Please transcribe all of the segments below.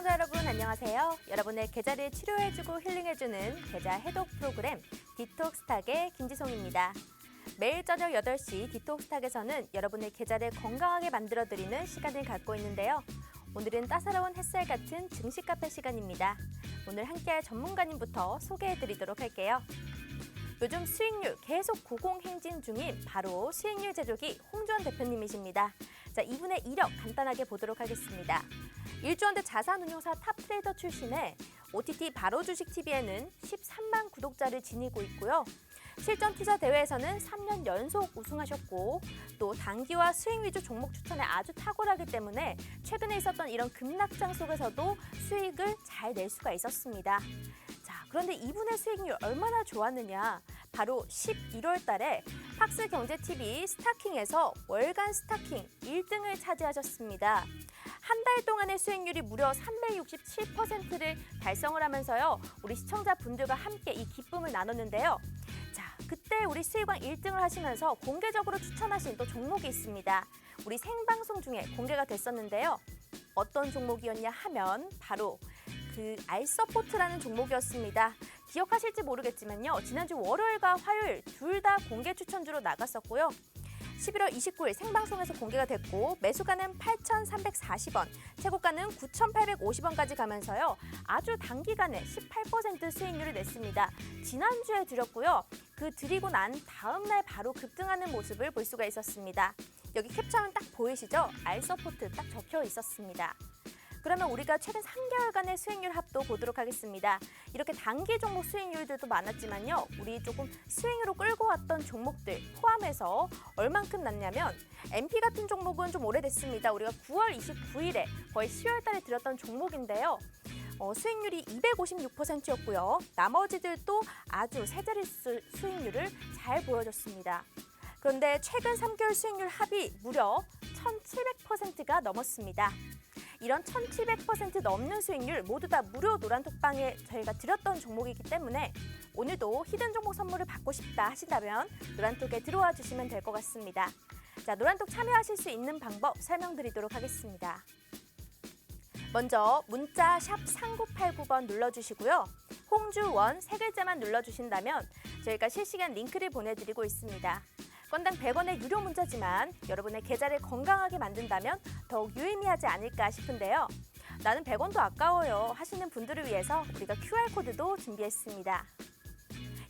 시청자 여러분 안녕하세요. 여러분의 계좌를 치료해주고 힐링해주는 계좌 해독 프로그램 디톡스탁의 김지송입니다. 매일 저녁 8시 디톡스탁에서는 여러분의 계좌를 건강하게 만들어드리는 시간을 갖고 있는데요. 오늘은 따사로운 햇살 같은 증식 카페 시간입니다. 오늘 함께할 전문가님부터 소개해드리도록 할게요. 요즘 수익률 계속 고공행진 중인 바로 수익률 제조기 홍주원 대표님이십니다. 자, 이분의 이력 간단하게 보도록 하겠습니다. 일조원대 자산운용사 탑트레이더 출신의 OTT 바로 주식TV에는 13만 구독자를 지니고 있고요. 실전 투자 대회에서는 3년 연속 우승하셨고 또 단기와 수익 위주 종목 추천에 아주 탁월하기 때문에 최근에 있었던 이런 급락장 속에서도 수익을 잘 낼 수가 있었습니다. 자, 그런데 이분의 수익률 얼마나 좋았느냐? 바로 11월 달에 팍스경제TV 스타킹에서 월간 스타킹 1등을 차지하셨습니다. 한 달 동안의 수익률이 무려 367%를 달성을 하면서요. 우리 시청자분들과 함께 이 기쁨을 나눴는데요. 자, 그때 우리 수익왕 1등을 하시면서 공개적으로 추천하신 또 종목이 있습니다. 우리 생방송 중에 공개가 됐었는데요. 어떤 종목이었냐 하면 바로 그 알서포트라는 종목이었습니다. 기억하실지 모르겠지만요. 지난주 월요일과 화요일 둘 다 공개 추천주로 나갔었고요. 11월 29일 생방송에서 공개가 됐고 매수가는 8,340원, 최고가는 9,850원까지 가면서요. 아주 단기간에 18% 수익률을 냈습니다. 지난주에 드렸고요. 그 드리고 난 다음 날 바로 급등하는 모습을 볼 수가 있었습니다. 여기 캡처하면 딱 보이시죠? 알서포트 딱 적혀 있었습니다. 그러면 우리가 최근 3개월간의 수익률 합도 보도록 하겠습니다. 이렇게 단기 종목 수익률들도 많았지만요. 우리 조금 스윙으로 끌고 왔던 종목들 포함해서 얼만큼 났냐면 MP 같은 종목은 좀 오래됐습니다. 우리가 9월 29일에 거의 10월 달에 들었던 종목인데요. 수익률이 256%였고요. 나머지들도 아주 세자리 수익률을 잘 보여줬습니다. 그런데 최근 3개월 수익률 합이 무려 1,700%가 넘었습니다. 이런 1,700% 넘는 수익률 모두 다 무료 노란톡방에 저희가 드렸던 종목이기 때문에 오늘도 히든 종목 선물을 받고 싶다 하신다면 노란톡에 들어와 주시면 될 것 같습니다. 자, 노란톡 참여하실 수 있는 방법 설명드리도록 하겠습니다. 먼저 문자 샵 3989번 눌러주시고요. 홍주원 세 글자만 눌러주신다면 저희가 실시간 링크를 보내드리고 있습니다. 건당 100원의 유료 문자지만 여러분의 계좌를 건강하게 만든다면 더욱 유의미하지 않을까 싶은데요. 나는 100원도 아까워요 하시는 분들을 위해서 우리가 QR코드도 준비했습니다.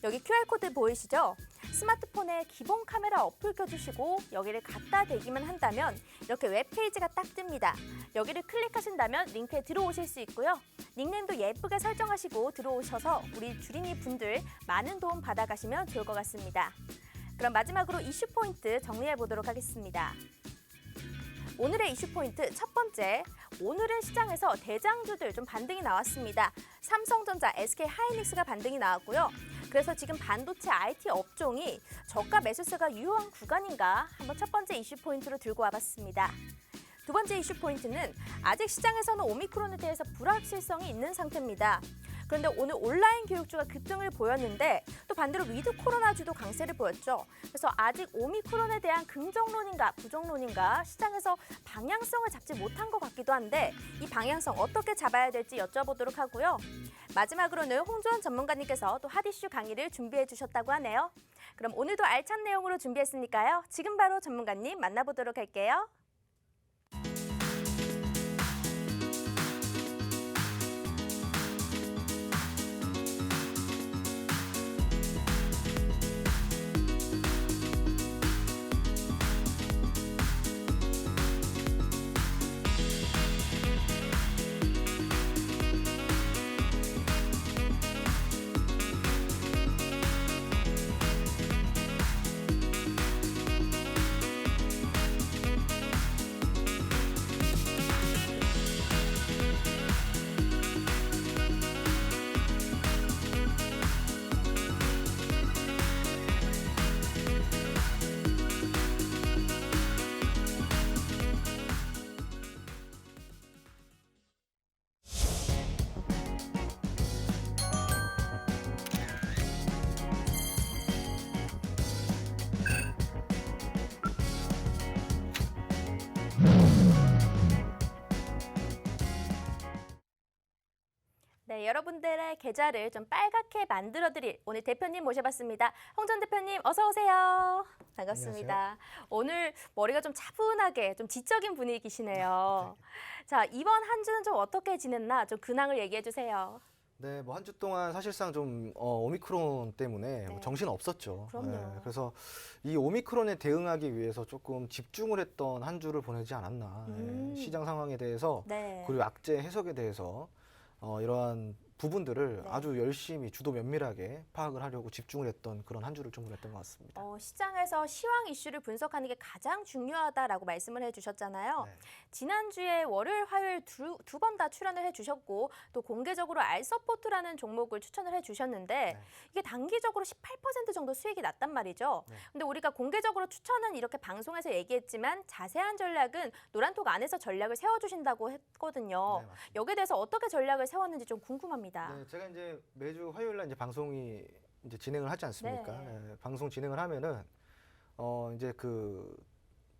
여기 QR코드 보이시죠? 스마트폰에 기본 카메라 어플 켜주시고 여기를 갖다 대기만 한다면 이렇게 웹페이지가 딱 뜹니다. 여기를 클릭하신다면 링크에 들어오실 수 있고요. 닉네임도 예쁘게 설정하시고 들어오셔서 우리 주린이 분들 많은 도움 받아가시면 좋을 것 같습니다. 그럼 마지막으로 이슈 포인트 정리해 보도록 하겠습니다. 오늘의 이슈 포인트 첫 번째, 오늘은 시장에서 대장주들 좀 반등이 나왔습니다. 삼성전자, SK하이닉스가 반등이 나왔고요. 그래서 지금 반도체 IT 업종이 저가 매수세가 유효한 구간인가 한번 첫 번째 이슈 포인트로 들고 와봤습니다. 두 번째 이슈 포인트는 아직 시장에서는 오미크론에 대해서 불확실성이 있는 상태입니다. 그런데 오늘 온라인 교육주가 급등을 보였는데 또 반대로 위드 코로나주도 강세를 보였죠. 그래서 아직 오미크론에 대한 긍정론인가 부정론인가 시장에서 방향성을 잡지 못한 것 같기도 한데 이 방향성 어떻게 잡아야 될지 여쭤보도록 하고요. 마지막으로는 홍주원 전문가님께서 또 핫이슈 강의를 준비해 주셨다고 하네요. 그럼 오늘도 알찬 내용으로 준비했으니까요. 지금 바로 전문가님 만나보도록 할게요. 여러분들의 계좌를 좀 빨갛게 만들어드릴 오늘 대표님 모셔봤습니다. 홍 전 대표님 어서 오세요. 반갑습니다. 안녕하세요. 오늘 머리가 좀 차분하게 좀 지적인 분위기시네요. 자, 이번 한 주는 좀 어떻게 지냈나 좀 근황을 얘기해 주세요. 네, 뭐 한 주 동안 사실상 좀 오미크론 때문에 네. 정신 없었죠. 그럼요. 그래서 이 오미크론에 대응하기 위해서 조금 집중을 했던 한 주를 보내지 않았나. 시장 상황에 대해서 네. 그리고 악재 해석에 대해서 이러한 부분들을 네. 아주 열심히 주도 면밀하게 파악을 하려고 집중을 했던 그런 한 주를 좀 보냈던 것 같습니다. 시장에서 시황 이슈를 분석하는 게 가장 중요하다라고 말씀을 해주셨잖아요. 네. 지난주에 월요일, 화요일 두 번 다 출연을 해주셨고 또 공개적으로 알서포트라는 종목을 추천을 해주셨는데 네. 이게 단기적으로 18% 정도 수익이 났단 말이죠. 네. 근데 우리가 공개적으로 추천은 이렇게 방송에서 얘기했지만 자세한 전략은 노란톡 안에서 전략을 세워주신다고 했거든요. 네, 맞습니다. 여기에 대해서 어떻게 전략을 세웠는지 좀 궁금합니다. 네, 제가 이제 매주 화요일 날 이제 방송이 이제 진행을 하지 않습니까? 네. 방송 진행을 하면은 이제 그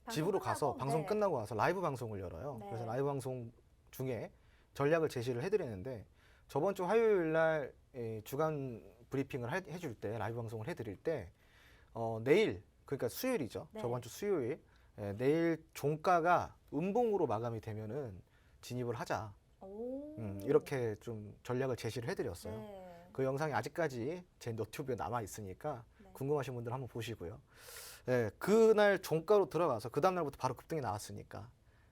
집으로 방송 가서 끝나고, 방송 네. 끝나고 와서 라이브 방송을 열어요. 네. 그래서 라이브 방송 중에 전략을 제시를 해드리는데 저번 주 화요일 날 주간 브리핑을 해줄 때 라이브 방송을 해드릴 때 내일 그러니까 수요일이죠. 네. 저번 주 수요일 내일 종가가 음봉으로 마감이 되면은 진입을 하자. 오. 이렇게 좀 전략을 제시를 해드렸어요. 네. 그 영상이 아직까지 제 너튜브에 남아 있으니까 네. 궁금하신 분들 한번 보시고요. 네, 그날 종가로 들어가서 그 다음 날부터 바로 급등이 나왔으니까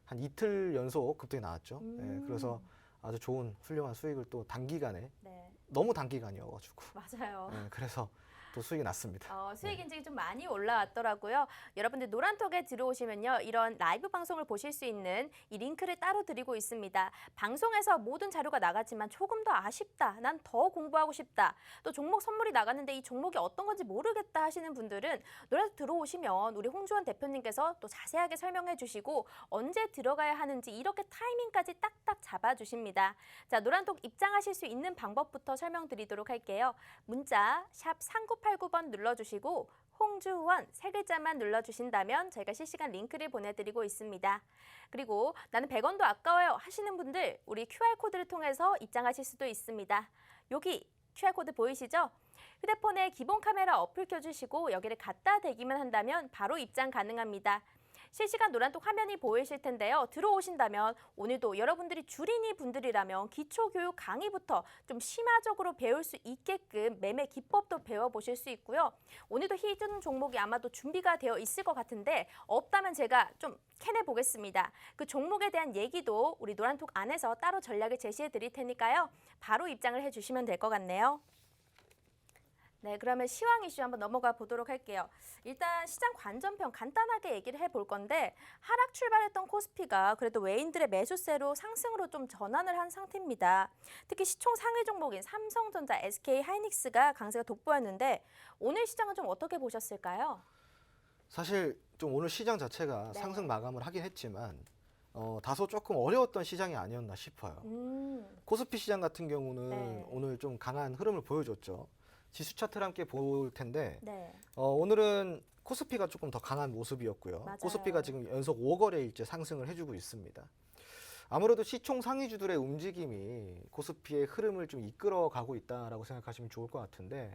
한 이틀 연속 급등이 나왔죠. 네, 그래서 아주 좋은 훌륭한 수익을 또 단기간에 네. 너무 단기간이어가지고 맞아요. 네, 그래서 또 수익이 났습니다. 수익 인증이 좀 많이 올라왔더라고요. 여러분들 노란톡에 들어오시면요. 이런 라이브 방송을 보실 수 있는 이 링크를 따로 드리고 있습니다. 방송에서 모든 자료가 나갔지만 조금 더 아쉽다. 난 더 공부하고 싶다. 또 종목 선물이 나갔는데 이 종목이 어떤 건지 모르겠다 하시는 분들은 노란톡 들어오시면 우리 홍주원 대표님께서 또 자세하게 설명해 주시고 언제 들어가야 하는지 이렇게 타이밍까지 딱딱 잡아주십니다. 자, 노란톡 입장하실 수 있는 방법부터 설명드리도록 할게요. 문자 샵 3989번 눌러주시고 홍주원 세 글자만 눌러주신다면 저희가 실시간 링크를 보내드리고 있습니다. 그리고 나는 100원도 아까워요 하시는 분들 우리 QR코드를 통해서 입장하실 수도 있습니다. 여기 QR코드 보이시죠? 휴대폰에 기본 카메라 어플 켜주시고 여기를 갖다 대기만 한다면 바로 입장 가능합니다. 실시간 노란톡 화면이 보이실 텐데요. 들어오신다면 오늘도 여러분들이 주린이 분들이라면 기초교육 강의부터 좀 심화적으로 배울 수 있게끔 매매 기법도 배워보실 수 있고요. 오늘도 히든 종목이 아마도 준비가 되어 있을 것 같은데 없다면 제가 좀 캐내보겠습니다. 그 종목에 대한 얘기도 우리 노란톡 안에서 따로 전략을 제시해 드릴 테니까요. 바로 입장을 해주시면 될 것 같네요. 네, 그러면 시황 이슈 한번 넘어가 보도록 할게요. 일단 시장 관전평 간단하게 얘기를 해볼 건데 하락 출발했던 코스피가 그래도 외인들의 매수세로 상승으로 좀 전환을 한 상태입니다. 특히 시총 상위 종목인 삼성전자, SK하이닉스가 강세가 돋보였는데 오늘 시장은 좀 어떻게 보셨을까요? 사실 좀 오늘 시장 자체가 네. 상승 마감을 하긴 했지만 다소 조금 어려웠던 시장이 아니었나 싶어요. 코스피 시장 같은 경우는 네. 오늘 좀 강한 흐름을 보여줬죠. 지수 차트를 함께 볼 텐데 네. 오늘은 코스피가 조금 더 강한 모습이었고요. 맞아요. 코스피가 지금 연속 5거래일째 상승을 해주고 있습니다. 아무래도 시총 상위주들의 움직임이 코스피의 흐름을 좀 이끌어가고 있다라고 생각하시면 좋을 것 같은데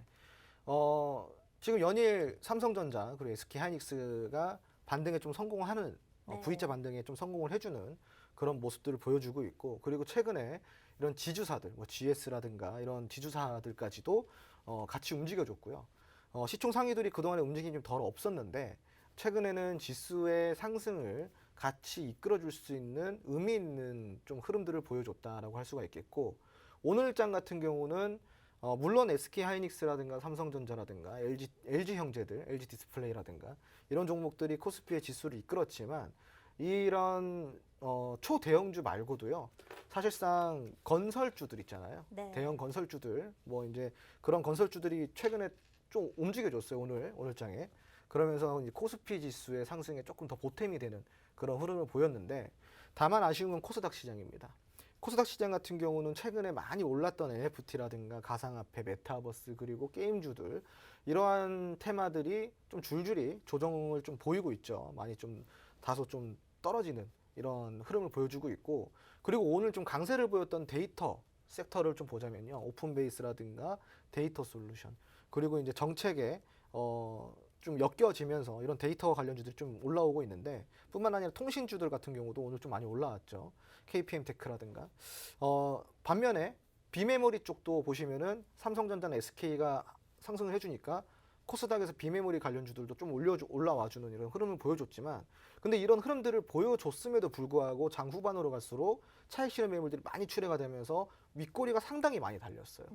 지금 연일 삼성전자 그리고 SK하이닉스가 반등에 좀 성공하는 네. V자 반등에 좀 성공을 해주는 그런 모습들을 보여주고 있고 그리고 최근에 이런 지주사들 뭐 GS라든가 이런 지주사들까지도 같이 움직여줬고요. 시총 상위들이 그동안에 움직임이 좀 덜 없었는데 최근에는 지수의 상승을 같이 이끌어줄 수 있는 의미 있는 좀 흐름들을 보여줬다라고 할 수가 있겠고 오늘장 같은 경우는 물론 SK하이닉스라든가 삼성전자라든가 LG 형제들, LG 디스플레이라든가 이런 종목들이 코스피의 지수를 이끌었지만 이런 초대형주 말고도요. 사실상 건설주들 있잖아요. 네. 대형 건설주들 뭐 이제 그런 건설주들이 최근에 좀 움직여줬어요. 오늘장에. 그러면서 이제 코스피 지수의 상승에 조금 더 보탬이 되는 그런 흐름을 보였는데 다만 아쉬운 건 코스닥 시장입니다. 코스닥 시장 같은 경우는 최근에 많이 올랐던 NFT라든가 가상화폐, 메타버스 그리고 게임주들 이러한 테마들이 좀 줄줄이 조정을 좀 보이고 있죠. 많이 좀 다소 좀 떨어지는 이런 흐름을 보여주고 있고 그리고 오늘 좀 강세를 보였던 데이터 섹터를 좀 보자면요. 오픈베이스라든가 데이터 솔루션, 그리고 이제 정책에 좀 엮여지면서 이런 데이터 관련주들이 좀 올라오고 있는데, 뿐만 아니라 통신주들 같은 경우도 오늘 좀 많이 올라왔죠. KPM 테크라든가. 반면에 비메모리 쪽도 보시면은 삼성전자나 SK가 상승을 해주니까 코스닥에서 비메모리 관련주들도 좀 올라와주는 이런 흐름을 보여줬지만, 근데 이런 흐름들을 보여줬음에도 불구하고 장 후반으로 갈수록 차익 실현 매물들이 많이 출회가 되면서 윗꼬리가 상당히 많이 달렸어요.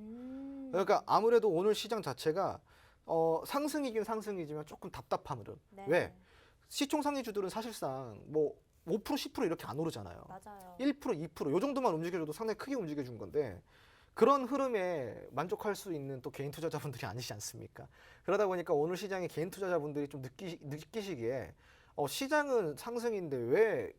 그러니까 아무래도 오늘 시장 자체가 상승이긴 상승이지만 조금 답답한 흐름. 네. 왜? 시총 상위주들은 사실상 뭐 5% 10% 이렇게 안 오르잖아요. 맞아요. 1% 2% 요 정도만 움직여줘도 상당히 크게 움직여준 건데, 그런 흐름에 만족할 수 있는 또 개인 투자자분들이 아니지 않습니까? 그러다 보니까 오늘 시장에 개인 투자자분들이 좀 느끼시기에 시장은 상승인데 왜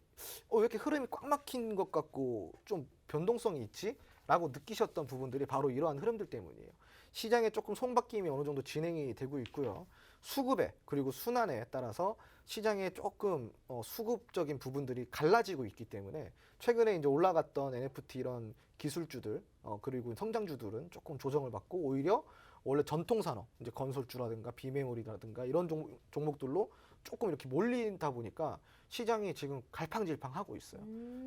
이렇게 흐름이 꽉 막힌 것 같고 좀 변동성이 있지? 라고 느끼셨던 부분들이 바로 이러한 흐름들 때문이에요. 시장에 조금 손바뀜이 어느 정도 진행이 되고 있고요. 수급에 그리고 순환에 따라서 시장에 조금 수급적인 부분들이 갈라지고 있기 때문에 최근에 이제 올라갔던 NFT 이런 기술주들 그리고 성장주들은 조금 조정을 받고, 오히려 원래 전통 산업 이제 건설주라든가 비메모리라든가 이런 종목들로 조금 이렇게 몰린다 보니까 시장이 지금 갈팡질팡하고 있어요.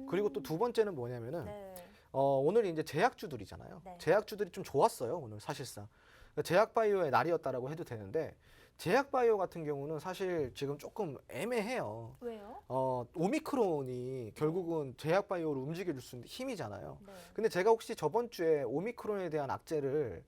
그리고 또 두 번째는 뭐냐면은 네. 오늘 이제 제약주들이잖아요. 네. 제약주들이 좀 좋았어요, 오늘 사실상. 제약바이오의 날이었다라고 해도 되는데, 제약바이오 같은 경우는 사실 지금 조금 애매해요. 왜요? 오미크론이 결국은 제약바이오를 움직여줄 수 있는 힘이잖아요. 네. 근데 제가 혹시 저번 주에 오미크론에 대한 악재를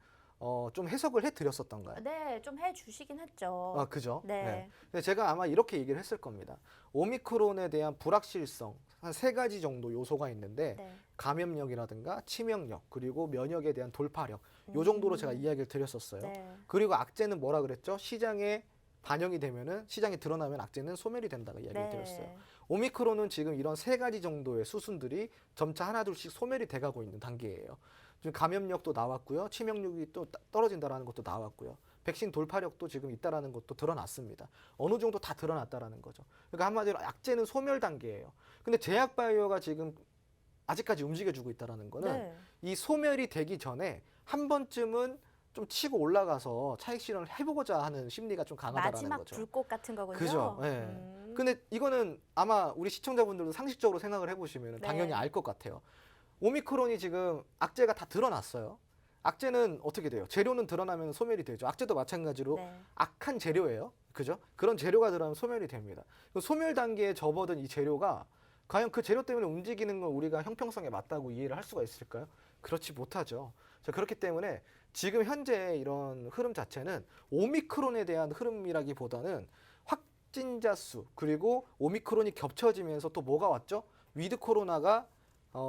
좀 해석을 해드렸었던가요? 네, 좀 해주시긴 했죠. 아, 그죠? 네. 근데 제가 아마 이렇게 얘기를 했을 겁니다. 오미크론에 대한 불확실성, 한 3가지 정도 요소가 있는데, 네. 감염력이라든가 치명력, 그리고 면역에 대한 돌파력, 요 정도로 제가 이야기를 드렸었어요. 네. 그리고 악재는 뭐라 그랬죠? 시장에 반영이 되면은, 시장에 드러나면 악재는 소멸이 된다고 이야기를 드렸어요. 오미크론은 지금 이런 3가지 정도의 수순들이 점차 하나둘씩 소멸이 돼가고 있는 단계예요. 지금 감염력도 나왔고요, 치명력이 또 떨어진다라는 것도 나왔고요, 백신 돌파력도 지금 있다라는 것도 드러났습니다. 어느 정도 다 드러났다라는 거죠. 그러니까 한마디로 악재는 소멸 단계예요. 근데 제약바이오가 지금 아직까지 움직여주고 있다라는 거는 네. 이 소멸이 되기 전에 한 번쯤은 좀 치고 올라가서 차익 실현을 해보고자 하는 심리가 좀 강하다라는 마지막 거죠. 불꽃 같은 거군요. 그죠. 예. 근데 이거는 아마 우리 시청자분들도 상식적으로 생각을 해보시면 네. 당연히 알 것 같아요. 오미크론이 지금 악재가 다 드러났어요. 악재는 어떻게 돼요? 재료는 드러나면 소멸이 되죠. 악재도 마찬가지로 네. 악한 재료예요. 그죠? 그런 재료가 들어가면 소멸이 됩니다. 소멸 단계에 접어든 이 재료가 과연 그 재료 때문에 움직이는 걸 우리가 형평성에 맞다고 이해를 할 수가 있을까요? 그렇지 못하죠. 자, 그렇기 때문에 지금 현재 이런 흐름 자체는 오미크론에 대한 흐름이라기보다는 확진자 수, 그리고 오미크론이 겹쳐지면서 또 뭐가 왔죠? 위드 코로나가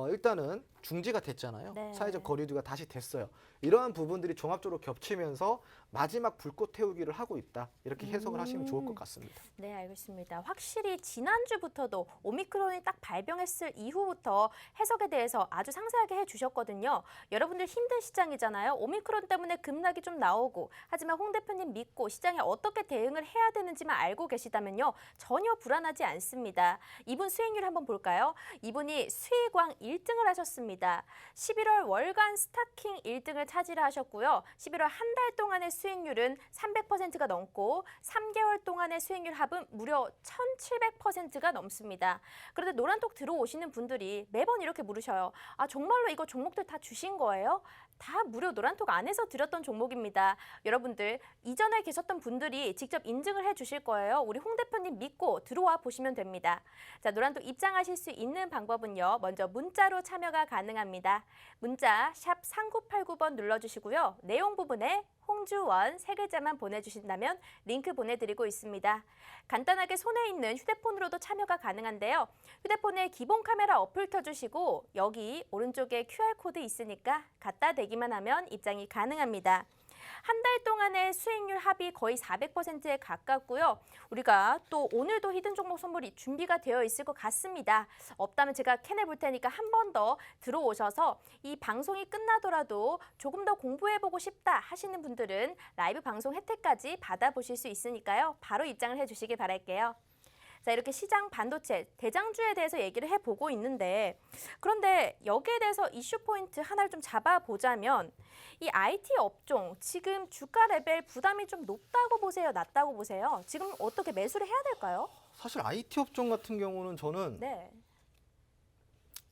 일단은 중지가 됐잖아요. 네. 사회적 거리두기가 다시 됐어요. 이러한 부분들이 종합적으로 겹치면서 마지막 불꽃 태우기를 하고 있다. 이렇게 해석을 하시면 좋을 것 같습니다. 네, 알겠습니다. 확실히 지난주부터도 오미크론이 딱 발병했을 이후부터 해석에 대해서 아주 상세하게 해주셨거든요. 여러분들 힘든 시장이잖아요. 오미크론 때문에 급락이 좀 나오고, 하지만 홍 대표님 믿고 시장에 어떻게 대응을 해야 되는지만 알고 계시다면요, 전혀 불안하지 않습니다. 이분 수익률 한번 볼까요? 이분이 수익왕 1등을 하셨습니다. 11월 월간 스타킹 1등을 차지하셨고요. 11월 한 달 동안의 수익률은 300%가 넘고 3개월 동안의 수익률 합은 무려 1700%가 넘습니다. 그런데 노란톡 들어오시는 분들이 매번 이렇게 물으셔요. 아, 정말로 이거 종목들 다 주신 거예요? 다 무료 노란톡 안에서 드렸던 종목입니다. 여러분들 이전에 계셨던 분들이 직접 인증을 해주실 거예요. 우리 홍 대표님 믿고 들어와 보시면 됩니다. 자, 노란톡 입장하실 수 있는 방법은요, 먼저 문자로 참여가 가능합니다. 문자 샵 3989번 눌러주시고요. 내용 부분에 홍주원 3글자만 보내주신다면 링크 보내드리고 있습니다. 간단하게 손에 있는 휴대폰으로도 참여가 가능한데요. 휴대폰에 기본 카메라 어플 켜주시고 여기 오른쪽에 QR코드 있으니까 갖다 대기만 하면 입장이 가능합니다. 한 달 동안의 수익률 합이 거의 400%에 가깝고요. 우리가 또 오늘도 히든 종목 선물이 준비가 되어 있을 것 같습니다. 없다면 제가 캔을 볼 테니까 한 번 더 들어오셔서 이 방송이 끝나더라도 조금 더 공부해보고 싶다 하시는 분들은 라이브 방송 혜택까지 받아보실 수 있으니까요. 바로 입장을 해주시길 바랄게요. 자, 이렇게 시장 반도체 대장주에 대해서 얘기를 해보고 있는데 그런데 여기에 대해서 이슈 포인트 하나를 좀 잡아보자면 이 IT 업종 지금 주가 레벨 부담이 좀 높다고 보세요? 낮다고 보세요? 지금 어떻게 매수를 해야 될까요? 사실 IT 업종 같은 경우는 저는 네,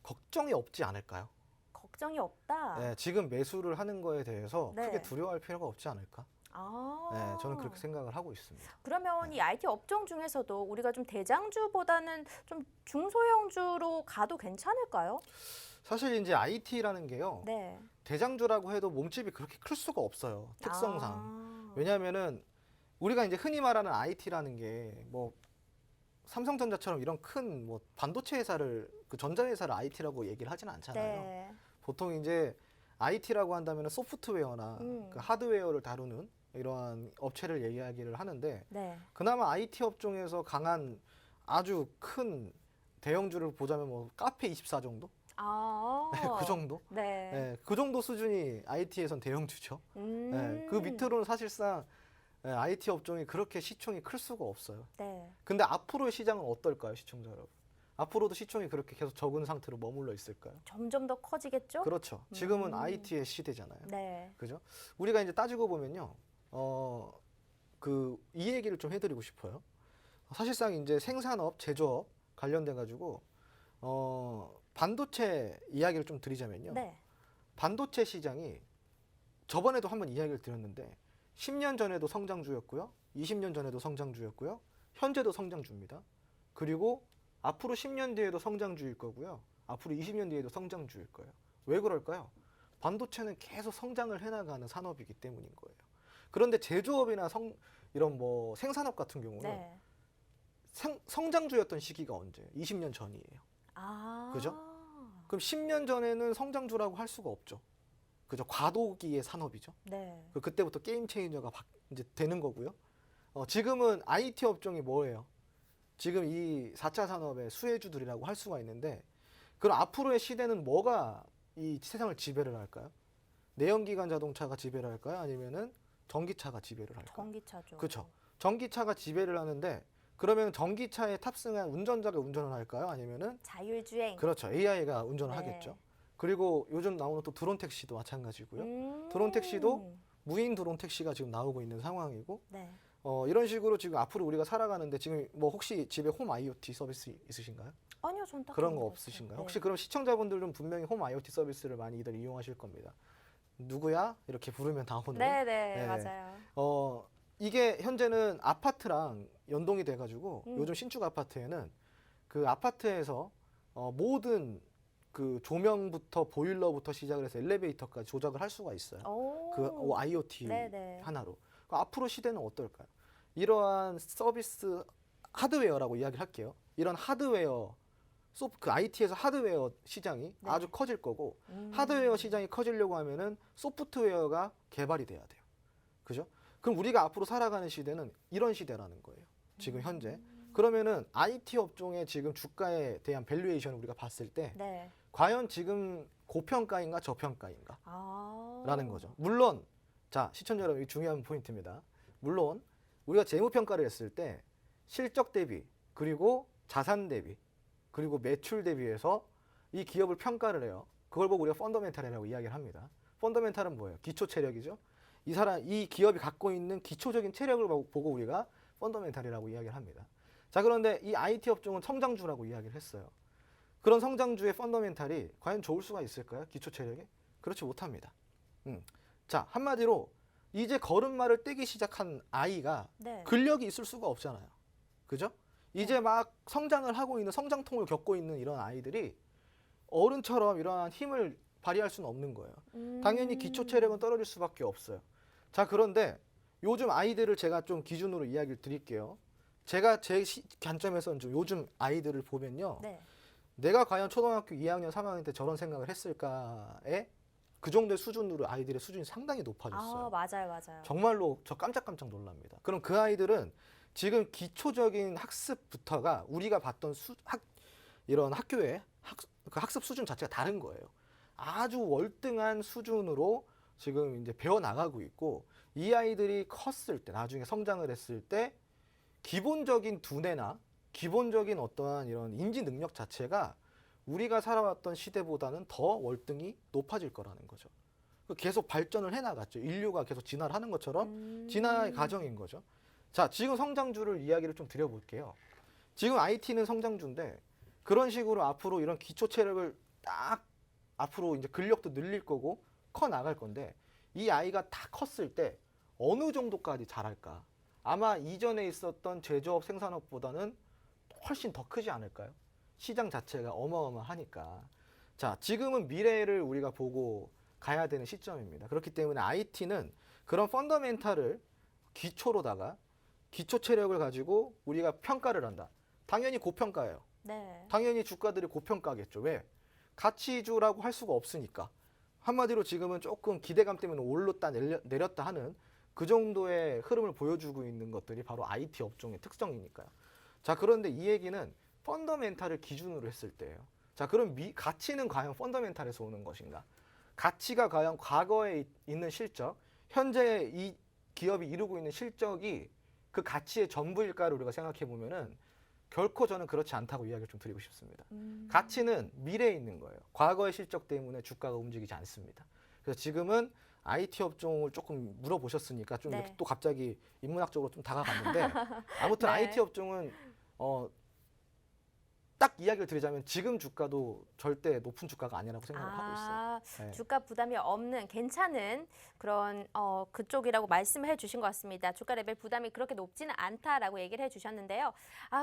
걱정이 없지 않을까요? 걱정이 없다. 네, 지금 매수를 하는 거에 대해서 네. 크게 두려워할 필요가 없지 않을까? 아, 네, 저는 그렇게 생각을 하고 있습니다. 그러면 네. 이 IT 업종 중에서도 우리가 좀 대장주보다는 좀 중소형주로 가도 괜찮을까요? 사실 이제 IT라는 게요. 네. 대장주라고 해도 몸집이 그렇게 클 수가 없어요. 특성상. 아, 왜냐하면은 우리가 이제 흔히 말하는 IT라는 게 뭐 삼성전자처럼 이런 큰 뭐 반도체 회사를 그 전자회사를 IT라고 얘기를 하지는 않잖아요. 네. 보통 이제 IT라고 한다면 소프트웨어나 음. 그 하드웨어를 다루는 이러한 업체를 얘기하기를 하는데 네. 그나마 IT 업종에서 강한 아주 큰 대형주를 보자면 뭐 카페24 정도? 아, 그 정도? 네. 네, 그 정도 수준이 IT에선 대형주죠. 네, 그 음. 밑으로는 사실상 IT 업종이 그렇게 시총이 클 수가 없어요. 네. 근데 앞으로의 시장은 어떨까요, 시청자 여러분? 앞으로도 시총이 그렇게 계속 적은 상태로 머물러 있을까요? 점점 더 커지겠죠? 그렇죠. 지금은 음. IT의 시대잖아요. 네. 그죠? 우리가 이제 따지고 보면요, 이 얘기를 좀 해드리고 싶어요. 사실상 이제 생산업, 제조업 관련돼 가지고 반도체 이야기를 좀 드리자면요. 네. 반도체 시장이 저번에도 한번 이야기를 드렸는데 10년 전에도 성장주였고요. 20년 전에도 성장주였고요. 현재도 성장주입니다. 그리고 앞으로 10년 뒤에도 성장주일 거고요. 앞으로 20년 뒤에도 성장주일 거예요. 왜 그럴까요? 반도체는 계속 성장을 해나가는 산업이기 때문인 거예요. 그런데 제조업이나 이런 뭐 생산업 같은 경우는 네. 성장주였던 시기가 언제예요? 20년 전이에요. 아. 그죠? 그럼 10년 전에는 성장주라고 할 수가 없죠. 그죠? 과도기의 산업이죠. 네. 그때부터 게임 체인저가 이제 되는 거고요. 지금은 IT 업종이 뭐예요? 지금 이 4차 산업의 수혜주들이라고 할 수가 있는데 그럼 앞으로의 시대는 뭐가 이 세상을 지배를 할까요? 내연기관 자동차가 지배를 할까요? 아니면은 전기차가 지배를 할까요? 전기차죠. 그렇죠. 전기차가 지배를 하는데 그러면 전기차에 탑승한 운전자가 운전을 할까요? 아니면은 자율주행. 그렇죠. AI가 운전을 네. 하겠죠. 그리고 요즘 나오는 또 드론 택시도 마찬가지고요. 음. 드론 택시도 무인 드론 택시가 지금 나오고 있는 상황이고 네. 이런 식으로 지금 앞으로 우리가 살아가는데 지금 뭐 혹시 집에 홈 IoT 서비스 있으신가요? 아니요, 전 딱 그런 거 거 없으신가요? 없어요. 혹시 그럼 시청자분들은 분명히 홈 IoT 서비스를 많이들 이용하실 겁니다. 누구야? 이렇게 부르면 나오는. 네, 네, 네. 맞아요. 이게 현재는 아파트랑 연동이 돼가지고 요즘 신축 아파트에는 그 아파트에서 모든 그 조명부터 보일러부터 시작을 해서 엘리베이터까지 조작을 할 수가 있어요. 그 IoT 네네. 하나로. 앞으로 시대는 어떨까요? 이러한 서비스 하드웨어라고 이야기를 할게요. 이런 하드웨어, 그 IT에서 하드웨어 시장이 네. 아주 커질 거고 하드웨어 시장이 커지려고 하면은 소프트웨어가 개발이 돼야 돼요. 그죠? 그럼 우리가 앞으로 살아가는 시대는 이런 시대라는 거예요. 지금 현재. 그러면은 IT 업종의 지금 주가에 대한 밸류에이션을 우리가 봤을 때 네. 과연 지금 고평가인가 저평가인가? 아. 라는 거죠. 물론 자, 시청자 여러분, 이 중요한 포인트입니다. 물론 우리가 재무 평가를 했을 때 실적 대비 그리고 자산 대비 그리고 매출 대비해서 이 기업을 평가를 해요. 그걸 보고 우리가 펀더멘탈이라고 이야기를 합니다. 펀더멘탈은 뭐예요? 기초 체력이죠. 이 기업이 갖고 있는 기초적인 체력을 보고 우리가 펀더멘탈이라고 이야기를 합니다. 자, 그런데 이 IT 업종은 성장주라고 이야기를 했어요. 그런 성장주의 펀더멘탈이 과연 좋을 수가 있을까요? 기초 체력이? 그렇지 못합니다. 자, 한마디로 이제 걸음마를 떼기 시작한 아이가 네. 근력이 있을 수가 없잖아요. 그죠? 이제 막 성장을 하고 있는 성장통을 겪고 있는 이런 아이들이 어른처럼 이러한 힘을 발휘할 수는 없는 거예요. 당연히 기초 체력은 떨어질 수밖에 없어요. 자, 그런데 요즘 아이들을 제가 좀 기준으로 이야기를 드릴게요. 제가 제 관점에서는 좀 요즘 아이들을 보면요. 네. 내가 과연 초등학교 2학년, 3학년 때 저런 생각을 했을까에 그 정도의 수준으로 아이들의 수준이 상당히 높아졌어요. 아, 맞아요, 맞아요. 정말로 저 깜짝깜짝 놀랍니다. 그럼 그 아이들은 지금 기초적인 학습부터가 우리가 봤던 이런 학교의 그 학습 수준 자체가 다른 거예요. 아주 월등한 수준으로 지금 이제 배워 나가고 있고 이 아이들이 컸을 때 나중에 성장을 했을 때 기본적인 두뇌나 기본적인 어떠한 이런 인지 능력 자체가 우리가 살아왔던 시대보다는 더 월등히 높아질 거라는 거죠. 계속 발전을 해나갔죠. 인류가 계속 진화를 하는 것처럼 진화의 과정인 거죠. 자, 지금 성장주를 이야기를 좀 드려볼게요. 지금 IT는 성장주인데 그런 식으로 앞으로 이런 기초 체력을 딱 앞으로 이제 근력도 늘릴 거고 커 나갈 건데 이 아이가 다 컸을 때 어느 정도까지 자랄까? 아마 이전에 있었던 제조업 생산업보다는 훨씬 더 크지 않을까요? 시장 자체가 어마어마하니까. 자, 지금은 미래를 우리가 보고 가야 되는 시점입니다. 그렇기 때문에 IT는 그런 펀더멘탈을 기초로다가 기초 체력을 가지고 우리가 평가를 한다. 당연히 고평가예요. 네. 당연히 주가들이 고평가겠죠. 왜? 가치주라고 할 수가 없으니까. 한마디로 지금은 조금 기대감 때문에 올랐다 내렸다 하는 그 정도의 흐름을 보여주고 있는 것들이 바로 IT 업종의 특성이니까요. 자, 그런데 이 얘기는 펀더멘탈을 기준으로 했을 때예요. 자, 그럼 가치는 과연 펀더멘탈에서 오는 것인가? 가치가 과연 과거에 있는 실적, 현재 이 기업이 이루고 있는 실적이 그 가치의 전부일까를 우리가 생각해 보면은 결코 저는 그렇지 않다고 이야기를 좀 드리고 싶습니다. 가치는 미래에 있는 거예요. 과거의 실적 때문에 주가가 움직이지 않습니다. 그래서 지금은 IT 업종을 조금 물어보셨으니까 좀 네. 이렇게 또 갑자기 인문학적으로 좀 다가갔는데 아무튼 네. IT 업종은 딱 이야기를 드리자면 지금 주가도 절대 높은 주가가 아니라고 생각을 하고 있어요. 네. 주가 부담이 없는 괜찮은 그런 그쪽이라고 말씀해 주신 것 같습니다. 주가 레벨 부담이 그렇게 높지는 않다라고 얘기를 해주셨는데요.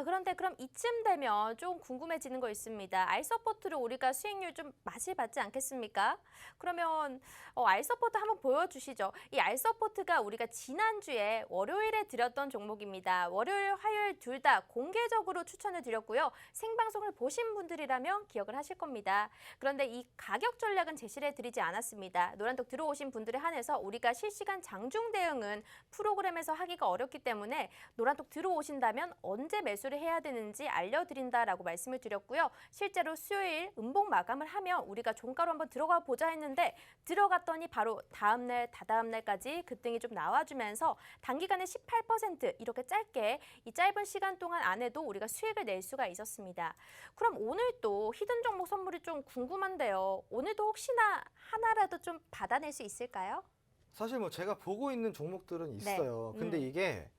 그런데 그럼 이쯤 되면 좀 궁금해지는 거 있습니다. 알서포트를 우리가 수익률 좀 맛이 봤지 않겠습니까? 그러면 알서포트 한번 보여주시죠. 이 알서포트가 우리가 지난주에 월요일에 드렸던 종목입니다. 월요일, 화요일 둘 다 공개적으로 추천을 드렸고요. 생방송을 보신 분들이라면 기억을 하실 겁니다. 그런데 이 가격 전략은 제시를 해드리지 않았습니다. 노란톡 들어오신 분들에 한해서 우리가 실시간 장중 대응은 프로그램에서 하기가 어렵기 때문에 노란톡 들어오신다면 언제 매수를 해야 되는지 알려드린다라고 말씀을 드렸고요. 실제로 수요일 음봉 마감을 하면 우리가 종가로 한번 들어가 보자 했는데 들어갔더니 바로 다음날, 다다음날까지 급등이 좀 나와주면서 단기간에 18% 이렇게 짧게 이 짧은 시간 동안 안에도 우리가 수익을 낼 수가 있었습니다. 그럼 오늘 또 히든 종목 선물이 좀 궁금한데요. 오늘도 혹시나 하나라도 좀 받아낼 수 있을까요? 사실 뭐 제가 보고 있는 종목들은 있어요. 근데 이게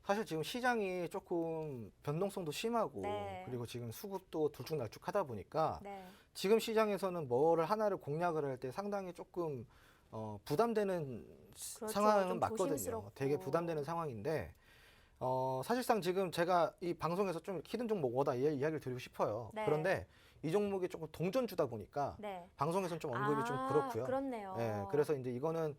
사실 지금 시장이 조금 변동성도 심하고 네. 그리고 지금 수급도 들쭉날쭉하다 보니까 네. 지금 시장에서는 뭐를 하나를 공략을 할 때 상당히 조금 부담되는 그렇죠. 상황은 좀 맞거든요. 조심스럽고. 되게 부담되는 상황인데 사실상 지금 제가 이 방송에서 좀 히든 종목 워다 이야기를 드리고 싶어요. 네. 그런데 이 종목이 조금 동전주다 보니까 네. 방송에서는 좀 언급이 좀 그렇고요. 그렇네요. 예, 그래서 이제 이거는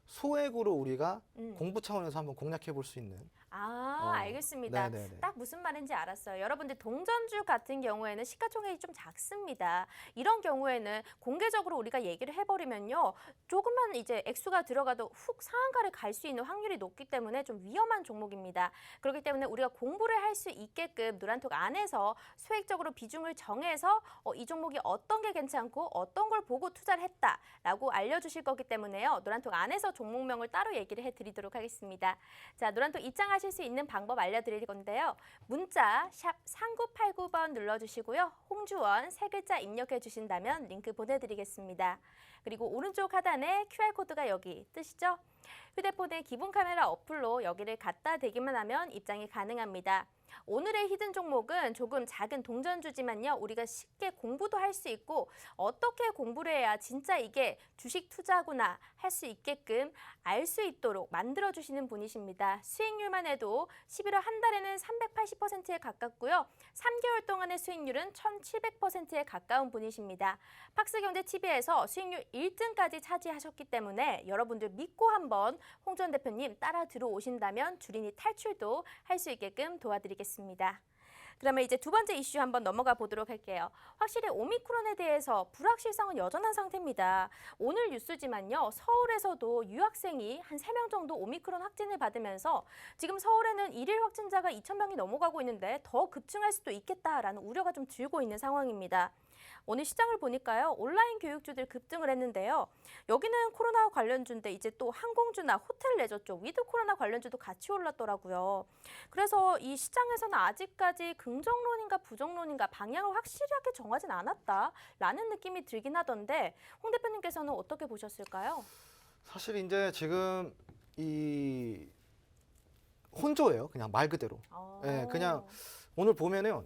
소액으로 우리가 음. 공부 차원에서 한번 공략해 볼 수 있는. 알겠습니다. 네네네. 딱 무슨 말인지 알았어요. 여러분들 동전주 같은 경우에는 시가총액이 좀 작습니다. 이런 경우에는 공개적으로 우리가 얘기를 해버리면요. 조금만 이제 액수가 들어가도 훅 상한가를 갈 수 있는 확률이 높기 때문에 좀 위험한 종목입니다. 그렇기 때문에 우리가 공부를 할 수 있게끔 노란톡 안에서 소액적으로 비중을 정해서 이 종목이 어떤 게 괜찮고 어떤 걸 보고 투자를 했다라고 알려주실 거기 때문에요. 노란톡 안에서 종목명을 따로 얘기를 해드리도록 하겠습니다. 자, 노란톡 입장하실 수 있는 방법 알려드릴 건데요. 문자 샵 3989번 눌러주시고요. 홍주원 세 글자 입력해 주신다면 링크 보내드리겠습니다. 그리고 오른쪽 하단에 QR코드가 여기 뜨시죠? 휴대폰의 기본 카메라 어플로 여기를 갖다 대기만 하면 입장이 가능합니다. 오늘의 히든 종목은 조금 작은 동전주지만요. 우리가 쉽게 공부도 할 수 있고 어떻게 공부를 해야 진짜 이게 주식 투자구나 할 수 있게끔 알 수 있도록 만들어주시는 분이십니다. 수익률만 해도 11월 한 달에는 380%에 가깝고요. 3개월 동안의 수익률은 1700%에 가까운 분이십니다. 팍스경제TV에서 수익률 1등까지 차지하셨기 때문에 여러분들 믿고 한번 홍준 대표님 따라 들어오신다면 주린이 탈출도 할 수 있게끔 도와드리겠습니다. 그러면 이제 두 번째 이슈 한번 넘어가 보도록 할게요. 확실히 오미크론에 대해서 불확실성은 여전한 상태입니다. 오늘 뉴스지만요. 서울에서도 유학생이 한 3명 정도 오미크론 확진을 받으면서 지금 서울에는 일일 확진자가 2,000명이 넘어가고 있는데 더 급증할 수도 있겠다라는 우려가 좀 들고 있는 상황입니다. 오늘 시장을 보니까요. 온라인 교육주들 급등을 했는데요. 여기는 코로나 관련주인데 이제 또 항공주나 호텔 레저 쪽 위드 코로나 관련주도 같이 올랐더라고요. 그래서 이 시장에서는 아직까지 긍정론인가 부정론인가 방향을 확실하게 정하진 않았다라는 느낌이 들긴 하던데 홍 대표님께서는 어떻게 보셨을까요? 사실 이제 지금 이 혼조예요. 그냥 말 그대로. 예, 그냥 오늘 보면은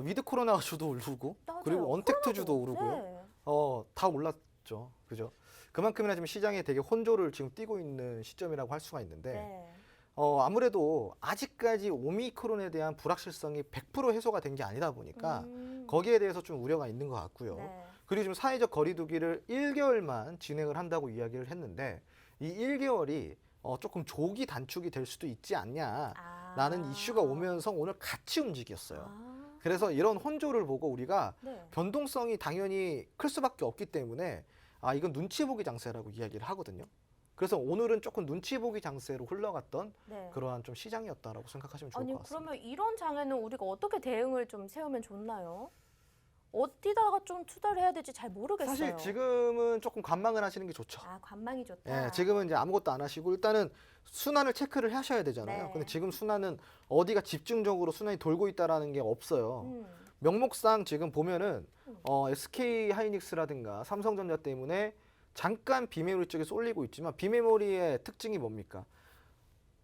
위드 코로나 주도 오르고 맞아요. 그리고 언택트 주도 오르고요. 네. 다 올랐죠. 그죠? 그만큼이나 지금 시장에 되게 혼조를 지금 띠고 있는 시점이라고 할 수가 있는데 네. 아무래도 아직까지 오미크론에 대한 불확실성이 100% 해소가 된 게 아니다 보니까 거기에 대해서 좀 우려가 있는 것 같고요. 네. 그리고 지금 사회적 거리두기를 1개월만 진행을 한다고 이야기를 했는데 이 1개월이 조금 조기 단축이 될 수도 있지 않냐라는 이슈가 오면서 오늘 같이 움직였어요. 그래서 이런 혼조를 보고 우리가 네. 변동성이 당연히 클 수밖에 없기 때문에 이건 눈치 보기 장세라고 이야기를 하거든요. 그래서 오늘은 조금 눈치 보기 장세로 흘러갔던 네. 그러한 좀 시장이었다라고 생각하시면 좋을 아니 것 같습니다. 그러면 이런 장에는 우리가 어떻게 대응을 좀 세우면 좋나요? 어디다가 좀 투자를 해야 될지 잘 모르겠어요. 사실 지금은 조금 관망을 하시는 게 좋죠. 관망이 좋다. 예, 지금은 이제 아무것도 안 하시고 일단은 순환을 체크를 하셔야 되잖아요. 네. 근데 지금 순환은 어디가 집중적으로 순환이 돌고 있다라는 게 없어요. 음. 명목상 지금 보면은 SK 하이닉스라든가 삼성전자 때문에 잠깐 비메모리 쪽에 쏠리고 있지만 비메모리의 특징이 뭡니까?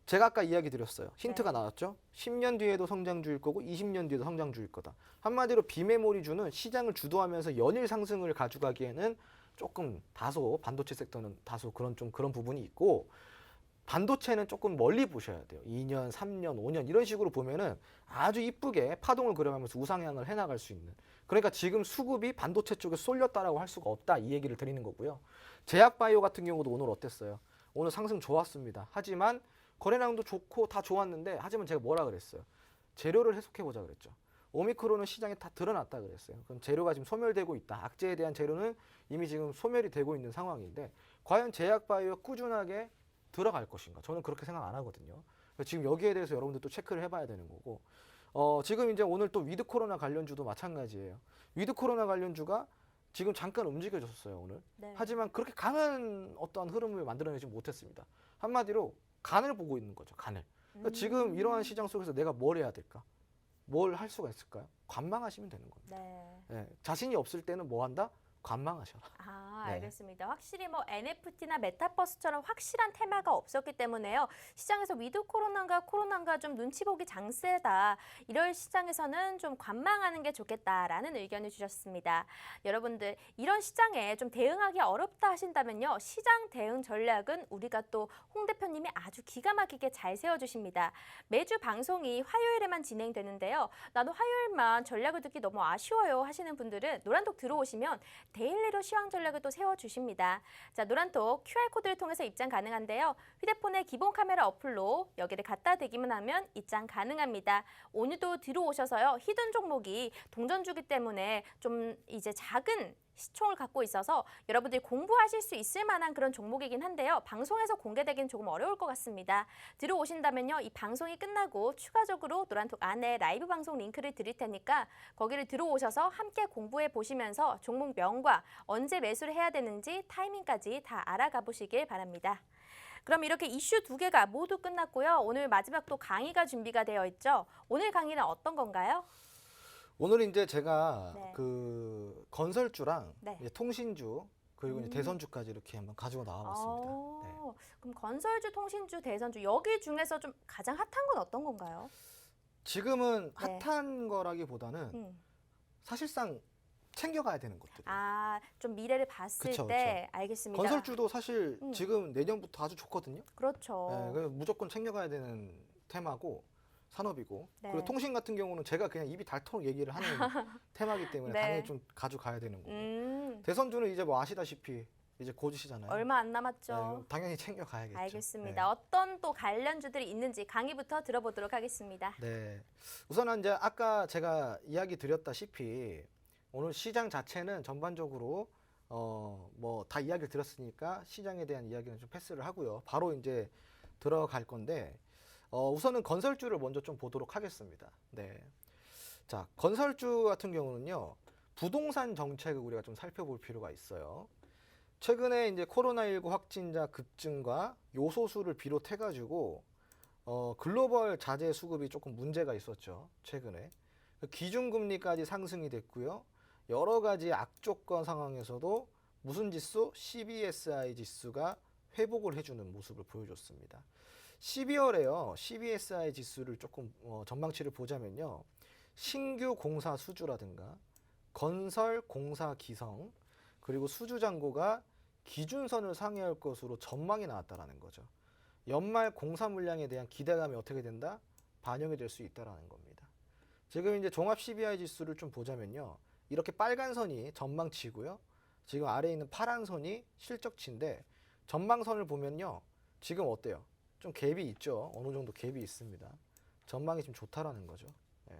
제가 아까 이야기 드렸어요. 힌트가 네. 나왔죠. 10년 뒤에도 성장주일 거고 20년 뒤에도 성장주일 거다. 한마디로 비메모리주는 시장을 주도하면서 연일 상승을 가져가기에는 조금 다소 반도체 섹터는 다소 그런 부분이 있고 반도체는 조금 멀리 보셔야 돼요. 2년, 3년, 5년 이런 식으로 보면은 아주 이쁘게 파동을 그려가면서 우상향을 해나갈 수 있는. 그러니까 지금 수급이 반도체 쪽에 쏠렸다라고 할 수가 없다 이 얘기를 드리는 거고요. 제약바이오 같은 경우도 오늘 어땠어요? 오늘 상승 좋았습니다. 하지만 거래량도 좋고 다 좋았는데 하지만 제가 뭐라 그랬어요? 재료를 해석해보자 그랬죠. 오미크론은 시장에 다 드러났다 그랬어요. 그럼 재료가 지금 소멸되고 있다. 악재에 대한 재료는 이미 지금 소멸이 되고 있는 상황인데 과연 제약바이오가 꾸준하게 들어갈 것인가? 저는 그렇게 생각 안 하거든요. 지금 여기에 대해서 여러분들 또 체크를 해봐야 되는 거고 지금 이제 오늘 또 위드 코로나 관련주도 마찬가지예요. 위드 코로나 관련주가 지금 잠깐 움직여졌어요 오늘. 네. 하지만 그렇게 강한 어떠한 흐름을 만들어내지 못했습니다. 한마디로 간을 보고 있는 거죠. 간을. 그러니까 지금 이러한 시장 속에서 내가 뭘 해야 될까? 뭘 할 수가 있을까요? 관망하시면 되는 겁니다. 네. 예, 자신이 없을 때는 뭐 한다? 관망하셔라. 네. 알겠습니다. 확실히 뭐 NFT나 메타버스처럼 확실한 테마가 없었기 때문에요. 시장에서 위드 코로나가 좀 눈치 보기 장세다. 이럴 시장에서는 좀 관망하는 게 좋겠다라는 의견을 주셨습니다. 여러분들 이런 시장에 좀 대응하기 어렵다 하신다면요. 시장 대응 전략은 우리가 또 홍 대표님이 아주 기가 막히게 잘 세워주십니다. 매주 방송이 화요일에만 진행되는데요. 나도 화요일만 전략을 듣기 너무 아쉬워요 하시는 분들은 노란톡 들어오시면 데일리로 시황 전략을 또 세워주십니다. 자, 노란톡 QR코드를 통해서 입장 가능한데요. 휴대폰의 기본 카메라 어플로 여기를 갖다 대기만 하면 입장 가능합니다. 오늘도 들어오셔서요. 히든 종목이 동전주기 때문에 좀 이제 작은 시총을 갖고 있어서 여러분들이 공부하실 수 있을 만한 그런 종목이긴 한데요. 방송에서 공개되기는 조금 어려울 것 같습니다. 들어오신다면요. 이 방송이 끝나고 추가적으로 노란톡 안에 라이브 방송 링크를 드릴 테니까 거기를 들어오셔서 함께 공부해 보시면서 종목 명과 언제 매수를 해야 되는지 타이밍까지 다 알아가 보시길 바랍니다. 그럼 이렇게 이슈 2개가 모두 끝났고요. 오늘 마지막 또 강의가 준비가 되어 있죠. 오늘 강의는 어떤 건가요? 오늘 이제 제가 네. 그 건설주랑 네. 이제 통신주 그리고 이제 대선주까지 이렇게 한번 가지고 나와봤습니다. 네. 그럼 건설주, 통신주, 대선주 여기 중에서 좀 가장 핫한 건 어떤 건가요? 지금은 네. 핫한 거라기보다는 사실상 챙겨가야 되는 것들이에요. 좀 미래를 봤을 그쵸, 때 알겠습니다. 건설주도 사실 지금 내년부터 아주 좋거든요. 그렇죠. 네, 그래서 무조건 챙겨가야 되는 테마고 산업이고 네. 그리고 통신 같은 경우는 제가 그냥 입이 닳도록 얘기를 하는 테마이기 때문에 네. 당연히 좀 가져가야 되는 거고 대선주는 이제 뭐 아시다시피 이제 고지시잖아요. 얼마 안 남았죠. 네, 당연히 챙겨가야겠죠. 알겠습니다. 네. 어떤 또 관련주들이 있는지 강의부터 들어보도록 하겠습니다. 네. 우선은 이제 아까 제가 이야기 드렸다시피 오늘 시장 자체는 전반적으로 뭐 다 이야기를 들었으니까 시장에 대한 이야기는 좀 패스를 하고요. 바로 이제 들어갈 건데 우선은 건설주를 먼저 좀 보도록 하겠습니다. 네. 자, 건설주 같은 경우는요. 부동산 정책을 우리가 좀 살펴볼 필요가 있어요. 최근에 이제 코로나19 확진자 급증과 요소수를 비롯해 가지고 글로벌 자재 수급이 조금 문제가 있었죠. 최근에. 기준금리까지 상승이 됐고요. 여러 가지 악조건 상황에서도 무슨 지수? CBSI 지수가 회복을 해주는 모습을 보여줬습니다. 12월에요. CBSI 지수를 조금 전망치를 보자면요. 신규 공사 수주라든가 건설 공사 기성 그리고 수주 잔고가 기준선을 상회할 것으로 전망이 나왔다라는 거죠. 연말 공사 물량에 대한 기대감이 어떻게 된다? 반영이 될 수 있다라는 겁니다. 지금 이제 종합 CBI 지수를 좀 보자면요. 이렇게 빨간 선이 전망치고요. 지금 아래에 있는 파란 선이 실적치인데 전망선을 보면요. 지금 어때요? 좀 갭이 있죠. 어느 정도 갭이 있습니다. 전망이 좀 좋다라는 거죠. 예.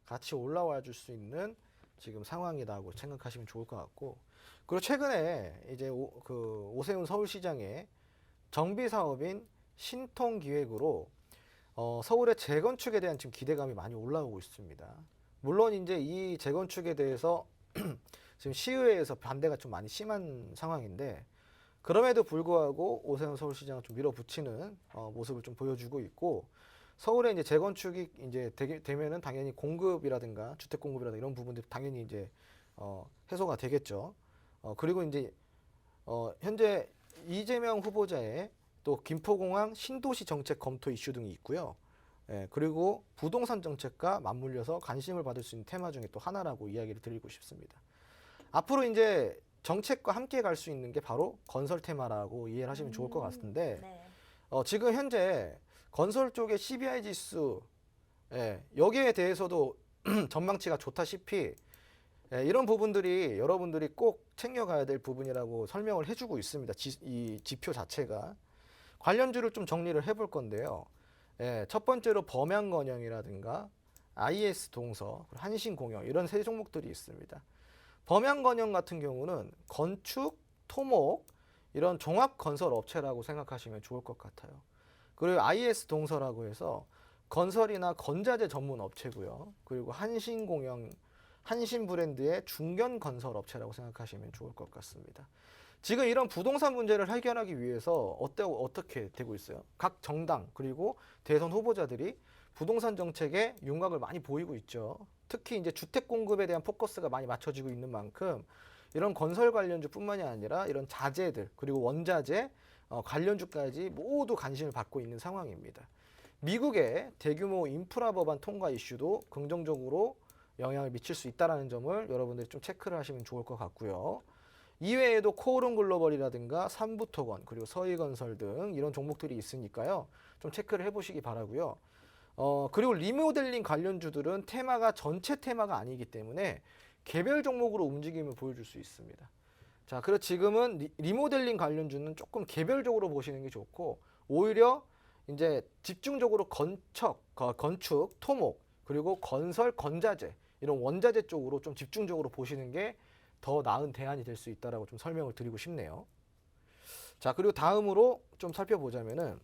같이 올라와 줄 수 있는 지금 상황이라고 생각하시면 좋을 것 같고, 그리고 최근에 이제 오세훈 서울시장의 정비 사업인 신통기획으로 서울의 재건축에 대한 지금 기대감이 많이 올라오고 있습니다. 물론 이제 이 재건축에 대해서 지금 시의회에서 반대가 좀 많이 심한 상황인데, 그럼에도 불구하고 오세훈 서울시장은 좀 밀어붙이는 모습을 좀 보여주고 있고, 서울에 이제 재건축이 이제 되면은 당연히 공급이라든가 주택 공급이라든가 이런 부분들이 당연히 이제 해소가 되겠죠. 그리고 이제 현재 이재명 후보자의 또 김포공항 신도시 정책 검토 이슈 등이 있고요. 예, 그리고 부동산 정책과 맞물려서 관심을 받을 수 있는 테마 중에 또 하나라고 이야기를 드리고 싶습니다. 앞으로 이제 정책과 함께 갈 수 있는 게 바로 건설 테마라고 이해를 하시면 좋을 것 같은데, 네. 지금 현재 건설 쪽의 CBI 지수, 여기에 대해서도 전망치가 좋다시피 이런 부분들이 여러분들이 꼭 챙겨가야 될 부분이라고 설명을 해주고 있습니다. 이 지표 자체가. 관련주를 좀 정리를 해볼 건데요. 첫 번째로 범양건영이라든가 IS 동서, 한신공영 이런 세 종목들이 있습니다. 범양건영 같은 경우는 건축, 토목 이런 종합건설 업체라고 생각하시면 좋을 것 같아요. 그리고 IS 동서라고 해서 건설이나 건자재 전문 업체고요. 그리고 한신공영, 한신 브랜드의 중견 건설 업체라고 생각하시면 좋을 것 같습니다. 지금 이런 부동산 문제를 해결하기 위해서 어떻게 되고 있어요? 각 정당 그리고 대선 후보자들이 부동산 정책에 윤곽을 많이 보이고 있죠. 특히 이제 주택 공급에 대한 포커스가 많이 맞춰지고 있는 만큼 이런 건설 관련주뿐만이 아니라 이런 자재들 그리고 원자재 관련주까지 모두 관심을 받고 있는 상황입니다. 미국의 대규모 인프라 법안 통과 이슈도 긍정적으로 영향을 미칠 수 있다는 점을 여러분들이 좀 체크를 하시면 좋을 것 같고요. 이외에도 코오른 글로벌이라든가 삼부토건 그리고 서희건설 등 이런 종목들이 있으니까요. 좀 체크를 해보시기 바라고요. 그리고 리모델링 관련주들은 테마가 전체 테마가 아니기 때문에 개별 종목으로 움직임을 보여줄 수 있습니다. 자, 그래서 지금은 리모델링 관련주는 조금 개별적으로 보시는 게 좋고, 오히려 이제 집중적으로 건축, 토목, 그리고 건설, 건자재 이런 원자재 쪽으로 좀 집중적으로 보시는 게 더 나은 대안이 될 수 있다라고 좀 설명을 드리고 싶네요. 자, 그리고 다음으로 좀 살펴보자면은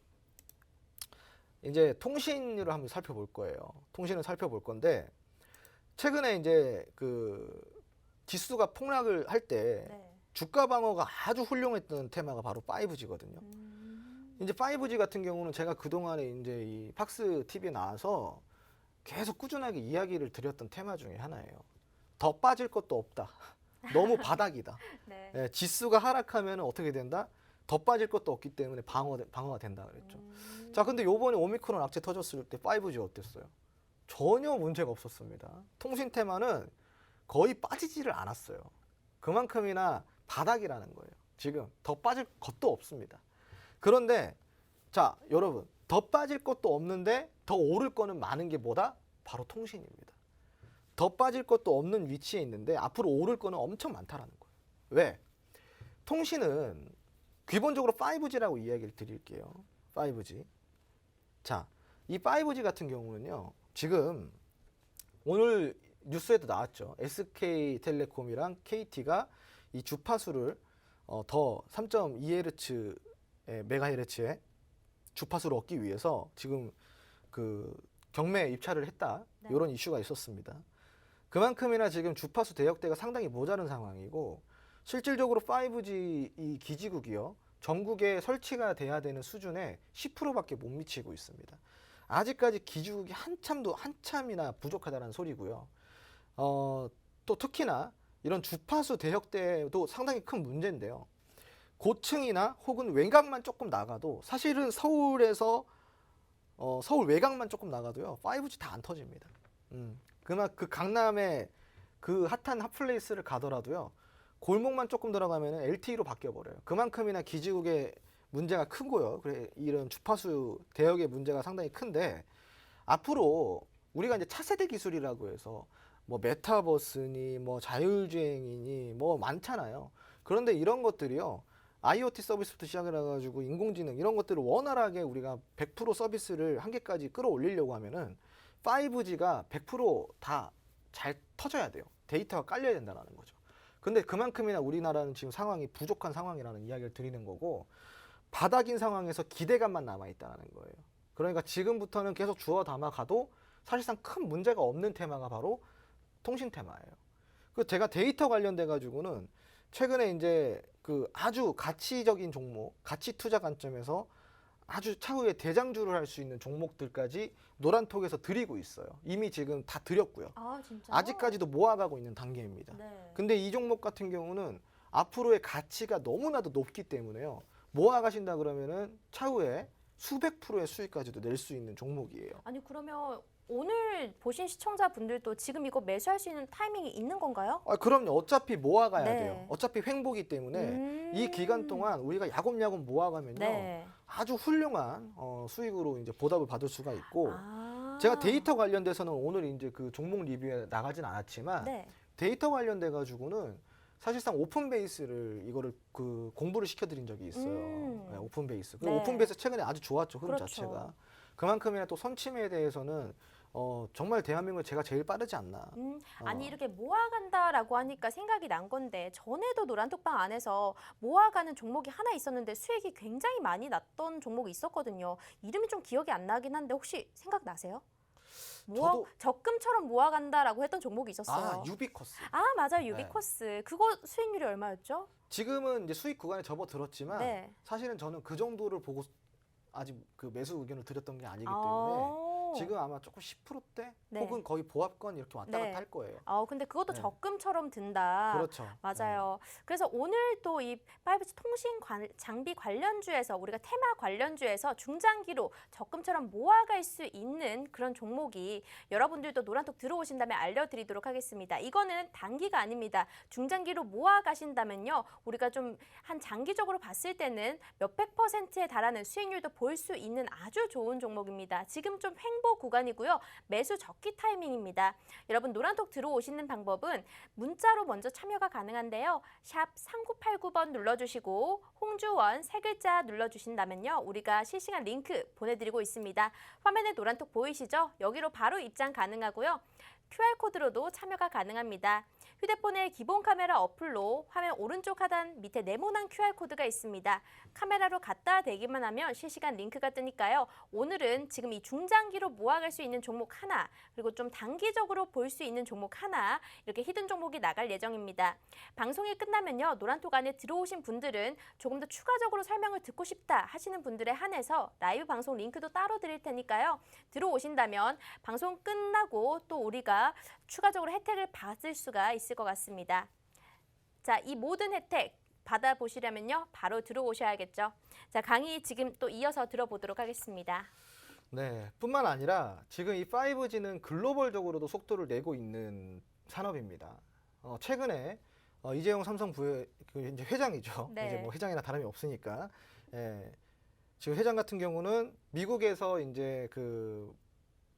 이제 통신을 한번 살펴볼 거예요. 통신을 살펴볼 건데, 최근에 이제 그 지수가 폭락을 할 때 네. 주가 방어가 아주 훌륭했던 테마가 바로 5G거든요. 이제 5G 같은 경우는 제가 그동안에 이제 이 팍스 TV에 나와서 계속 꾸준하게 이야기를 드렸던 테마 중에 하나예요. 더 빠질 것도 없다. 너무 바닥이다. 네. 지수가 하락하면 어떻게 된다? 더 빠질 것도 없기 때문에 방어가 된다 그랬죠. 자, 근데 요번에 오미크론 악재 터졌을 때 5G 어땠어요? 전혀 문제가 없었습니다. 통신 테마는 거의 빠지지를 않았어요. 그만큼이나 바닥이라는 거예요. 지금 더 빠질 것도 없습니다. 그런데 자, 여러분, 더 빠질 것도 없는데 더 오를 거는 많은 게 뭐다? 바로 통신입니다. 더 빠질 것도 없는 위치에 있는데 앞으로 오를 거는 엄청 많다라는 거예요. 왜? 통신은 기본적으로 5G라고 이야기를 드릴게요. 5G. 자, 이 5G 같은 경우는요. 지금 오늘 뉴스에도 나왔죠. SK텔레콤이랑 KT가 이 주파수를 더 3.2Hz 메가헤르츠의 주파수를 얻기 위해서 지금 그 경매에 입찰을 했다. 네. 이런 이슈가 있었습니다. 그만큼이나 지금 주파수 대역대가 상당히 모자른 상황이고, 실질적으로 5G 이 기지국이요. 전국에 설치가 돼야 되는 수준에 10%밖에 못 미치고 있습니다. 아직까지 기지국이 한참이나 부족하다는 소리고요. 또 특히나 이런 주파수 대역대도 상당히 큰 문제인데요. 고층이나 혹은 외곽만 조금 나가도 사실은 서울에서 서울 외곽만 조금 나가도요 5G 다 안 터집니다. 그 강남의 그 핫한 핫플레이스를 가더라도요 골목만 조금 들어가면 LTE로 바뀌어 버려요. 그만큼이나 기지국의 문제가 크고요. 그래 이런 주파수 대역의 문제가 상당히 큰데 앞으로 우리가 이제 차세대 기술이라고 해서 뭐 메타버스니 뭐 자율주행이니 뭐 많잖아요. 그런데 이런 것들이요. IoT 서비스부터 시작을 해가지고 인공지능 이런 것들을 원활하게 우리가 100% 서비스를 한계까지 끌어올리려고 하면은 5G가 100%다 잘 터져야 돼요. 데이터가 깔려야 된다는 거죠. 근데 그만큼이나 우리나라는 지금 상황이 부족한 상황이라는 이야기를 드리는 거고 바닥인 상황에서 기대감만 남아있다는 거예요. 그러니까 지금부터는 계속 주워 담아가도 사실상 큰 문제가 없는 테마가 바로 통신 테마예요. 그 제가 데이터 관련돼 가지고는 최근에 이제 그 아주 가치적인 종목, 가치 투자 관점에서 아주 차후에 대장주를 할 수 있는 종목들까지 노란톡에서 드리고 있어요. 이미 지금 다 드렸고요. 아, 진짜요? 아직까지도 모아가고 있는 단계입니다. 네. 근데 이 종목 같은 경우는 앞으로의 가치가 너무나도 높기 때문에요. 모아가신다 그러면은 차후에 수백 프로의 수익까지도 낼 수 있는 종목이에요. 아니 그러면 오늘 보신 시청자분들도 지금 이거 매수할 수 있는 타이밍이 있는 건가요? 아, 그럼요. 어차피 모아가야 네. 돼요. 어차피 횡보기 때문에 이 기간 동안 우리가 야곱야곱 모아가면요. 네. 아주 훌륭한 수익으로 이제 보답을 받을 수가 있고 아. 제가 데이터 관련돼서는 오늘 이제 그 종목 리뷰에 나가진 않았지만 네. 데이터 관련돼 가지고는 사실상 오픈 베이스를 이거를 그 공부를 시켜드린 적이 있어요. 네, 오픈 베이스. 그 네. 오픈 베이스 최근에 아주 좋았죠. 흐름 그렇죠. 자체가. 그만큼이나 또 선침에 대해서는 정말 대한민국에 제가 제일 빠르지 않나. 아니 이렇게 모아간다라고 하니까 생각이 난 건데 전에도 노란톡방 안에서 모아가는 종목이 하나 있었는데 수익이 굉장히 많이 났던 종목이 있었거든요. 이름이 좀 기억이 안 나긴 한데 혹시 생각나세요? 저도- 적금처럼 모아간다라고 했던 종목이 있었어요. 아, 유비커스. 아, 맞아요. 유비코스. 그거 수익률이 얼마였죠? 지금은 이제 수익 구간에 접어들었지만 네. 사실은 저는 그 정도를 보고 아직 그 매수 의견을 드렸던 게 아니기 때문에 아. 지금 아마 조금 10%대 네. 혹은 거의 보합권 이렇게 왔다 네. 갔다 할 거예요. 근데 그것도 네. 적금처럼 든다. 그렇죠. 맞아요. 그래서 오늘 또 이 5G 통신 장비 관련주에서 우리가 테마 관련주에서 중장기로 적금처럼 모아갈 수 있는 그런 종목이 여러분들도 노란톡 들어오신다면 알려드리도록 하겠습니다. 이거는 단기가 아닙니다. 중장기로 모아가신다면요. 우리가 좀 한 장기적으로 봤을 때는 몇백 %에 달하는 수익률도 볼 수 있는 아주 좋은 종목입니다. 지금 좀 횡보 구간이고요. 매수 적기 타이밍입니다. 여러분 노란톡 들어오시는 방법은 문자로 먼저 참여가 가능한데요. 샵 3989번 눌러주시고 홍주원 세 글자 눌러주신다면요. 우리가 실시간 링크 보내드리고 있습니다. 화면에 노란톡 보이시죠? 여기로 바로 입장 가능하고요. QR코드로도 참여가 가능합니다. 휴대폰의 기본 카메라 어플로 화면 오른쪽 하단 밑에 네모난 QR코드가 있습니다. 카메라로 갖다 대기만 하면 실시간 링크가 뜨니까요. 오늘은 지금 이 중장기로 모아갈 수 있는 종목 하나, 그리고 좀 단기적으로 볼 수 있는 종목 하나, 이렇게 히든 종목이 나갈 예정입니다. 방송이 끝나면요. 노란톡 안에 들어오신 분들은 조금 더 추가적으로 설명을 듣고 싶다 하시는 분들에 한해서 라이브 방송 링크도 따로 드릴 테니까요. 들어오신다면 방송 끝나고 또 우리가 추가적으로 혜택을 받을 수가 있을 것 같습니다. 자, 이 모든 혜택 받아보시려면요. 바로 들어오셔야겠죠. 자, 강의 지금 또 이어서 들어보도록 하겠습니다. 네, 뿐만 아니라 지금 이 5G는 글로벌적으로도 속도를 내고 있는 산업입니다. 최근에 이재용 삼성 부회 이제 회장이죠. 네. 이제 뭐 회장이나 다름이 없으니까. 예, 지금 회장 같은 경우는 미국에서 이제 그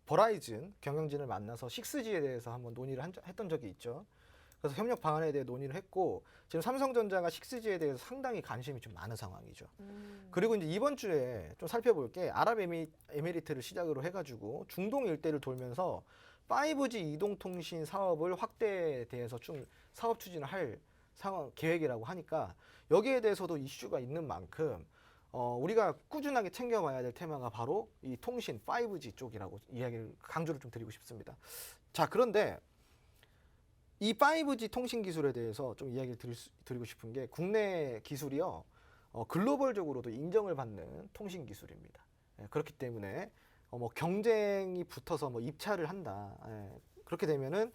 버라이즌 경영진을 만나서 6G에 대해서 한번 논의를 했던 적이 있죠. 그래서 협력 방안에 대해 논의를 했고 지금 삼성전자가 6G에 대해서 상당히 관심이 좀 많은 상황이죠. 그리고 이제 이번 주에 좀 살펴볼 게 아랍에미리트를 시작으로 해가지고 중동 일대를 돌면서 5G 이동통신 사업을 확대에 대해서 좀 사업 추진을 할 상황 계획이라고 하니까 여기에 대해서도 이슈가 있는 만큼 우리가 꾸준하게 챙겨봐야 될 테마가 바로 이 통신 5G 쪽이라고 강조를 좀 드리고 싶습니다. 자, 그런데 이 5G 통신 기술에 대해서 좀 이야기를 드리고 싶은 게 국내 기술이요 글로벌적으로도 인정을 받는 통신 기술입니다. 그렇기 때문에 뭐 경쟁이 붙어서 뭐 입찰을 한다. 그렇게 되면은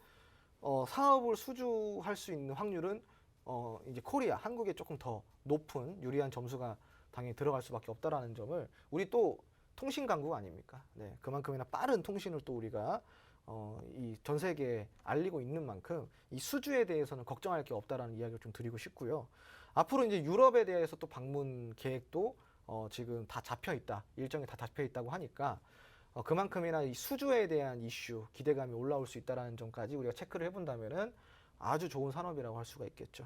사업을 수주할 수 있는 확률은 이제 코리아, 한국에 조금 더 높은 유리한 점수가 당연히 들어갈 수밖에 없다라는 점을 우리 또 통신 강국 아닙니까? 네, 그만큼이나 빠른 통신을 또 우리가 이 전 세계에 알리고 있는 만큼 이 수주에 대해서는 걱정할 게 없다라는 이야기를 좀 드리고 싶고요. 앞으로 이제 유럽에 대해서 또 방문 계획도 지금 다 잡혀 있다, 일정이 다 잡혀 있다고 하니까 그만큼이나 이 수주에 대한 이슈, 기대감이 올라올 수 있다라는 점까지 우리가 체크를 해본다면은 아주 좋은 산업이라고 할 수가 있겠죠.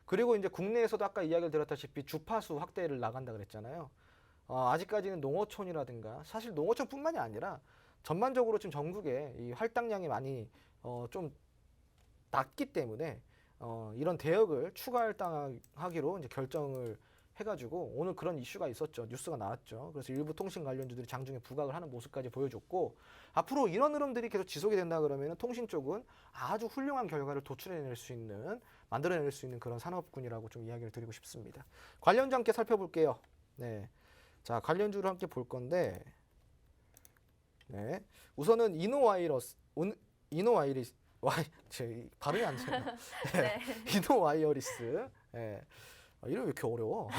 그리고 이제 국내에서도 아까 이야기를 드렸다시피 주파수 확대를 나간다 그랬잖아요. 아직까지는 농어촌이라든가 사실 농어촌뿐만이 아니라 전반적으로 지금 전국에 이 할당량이 많이 좀 낮기 때문에 이런 대역을 추가 할당하기로 이제 결정을 해가지고 오늘 그런 이슈가 있었죠. 뉴스가 나왔죠. 그래서 일부 통신 관련주들이 장중에 부각을 하는 모습까지 보여줬고 앞으로 이런 흐름들이 계속 지속이 된다 그러면 통신 쪽은 아주 훌륭한 결과를 도출해낼 수 있는 만들어낼 수 있는 그런 산업군이라고 좀 이야기를 드리고 싶습니다. 관련주 함께 살펴볼게요. 네, 자 관련주를 함께 볼 건데 네, 우선은 이노와이리스 제 발음이 안 되네요. 네. 이노와이어리스. 네. 이름 왜 이렇게 어려워?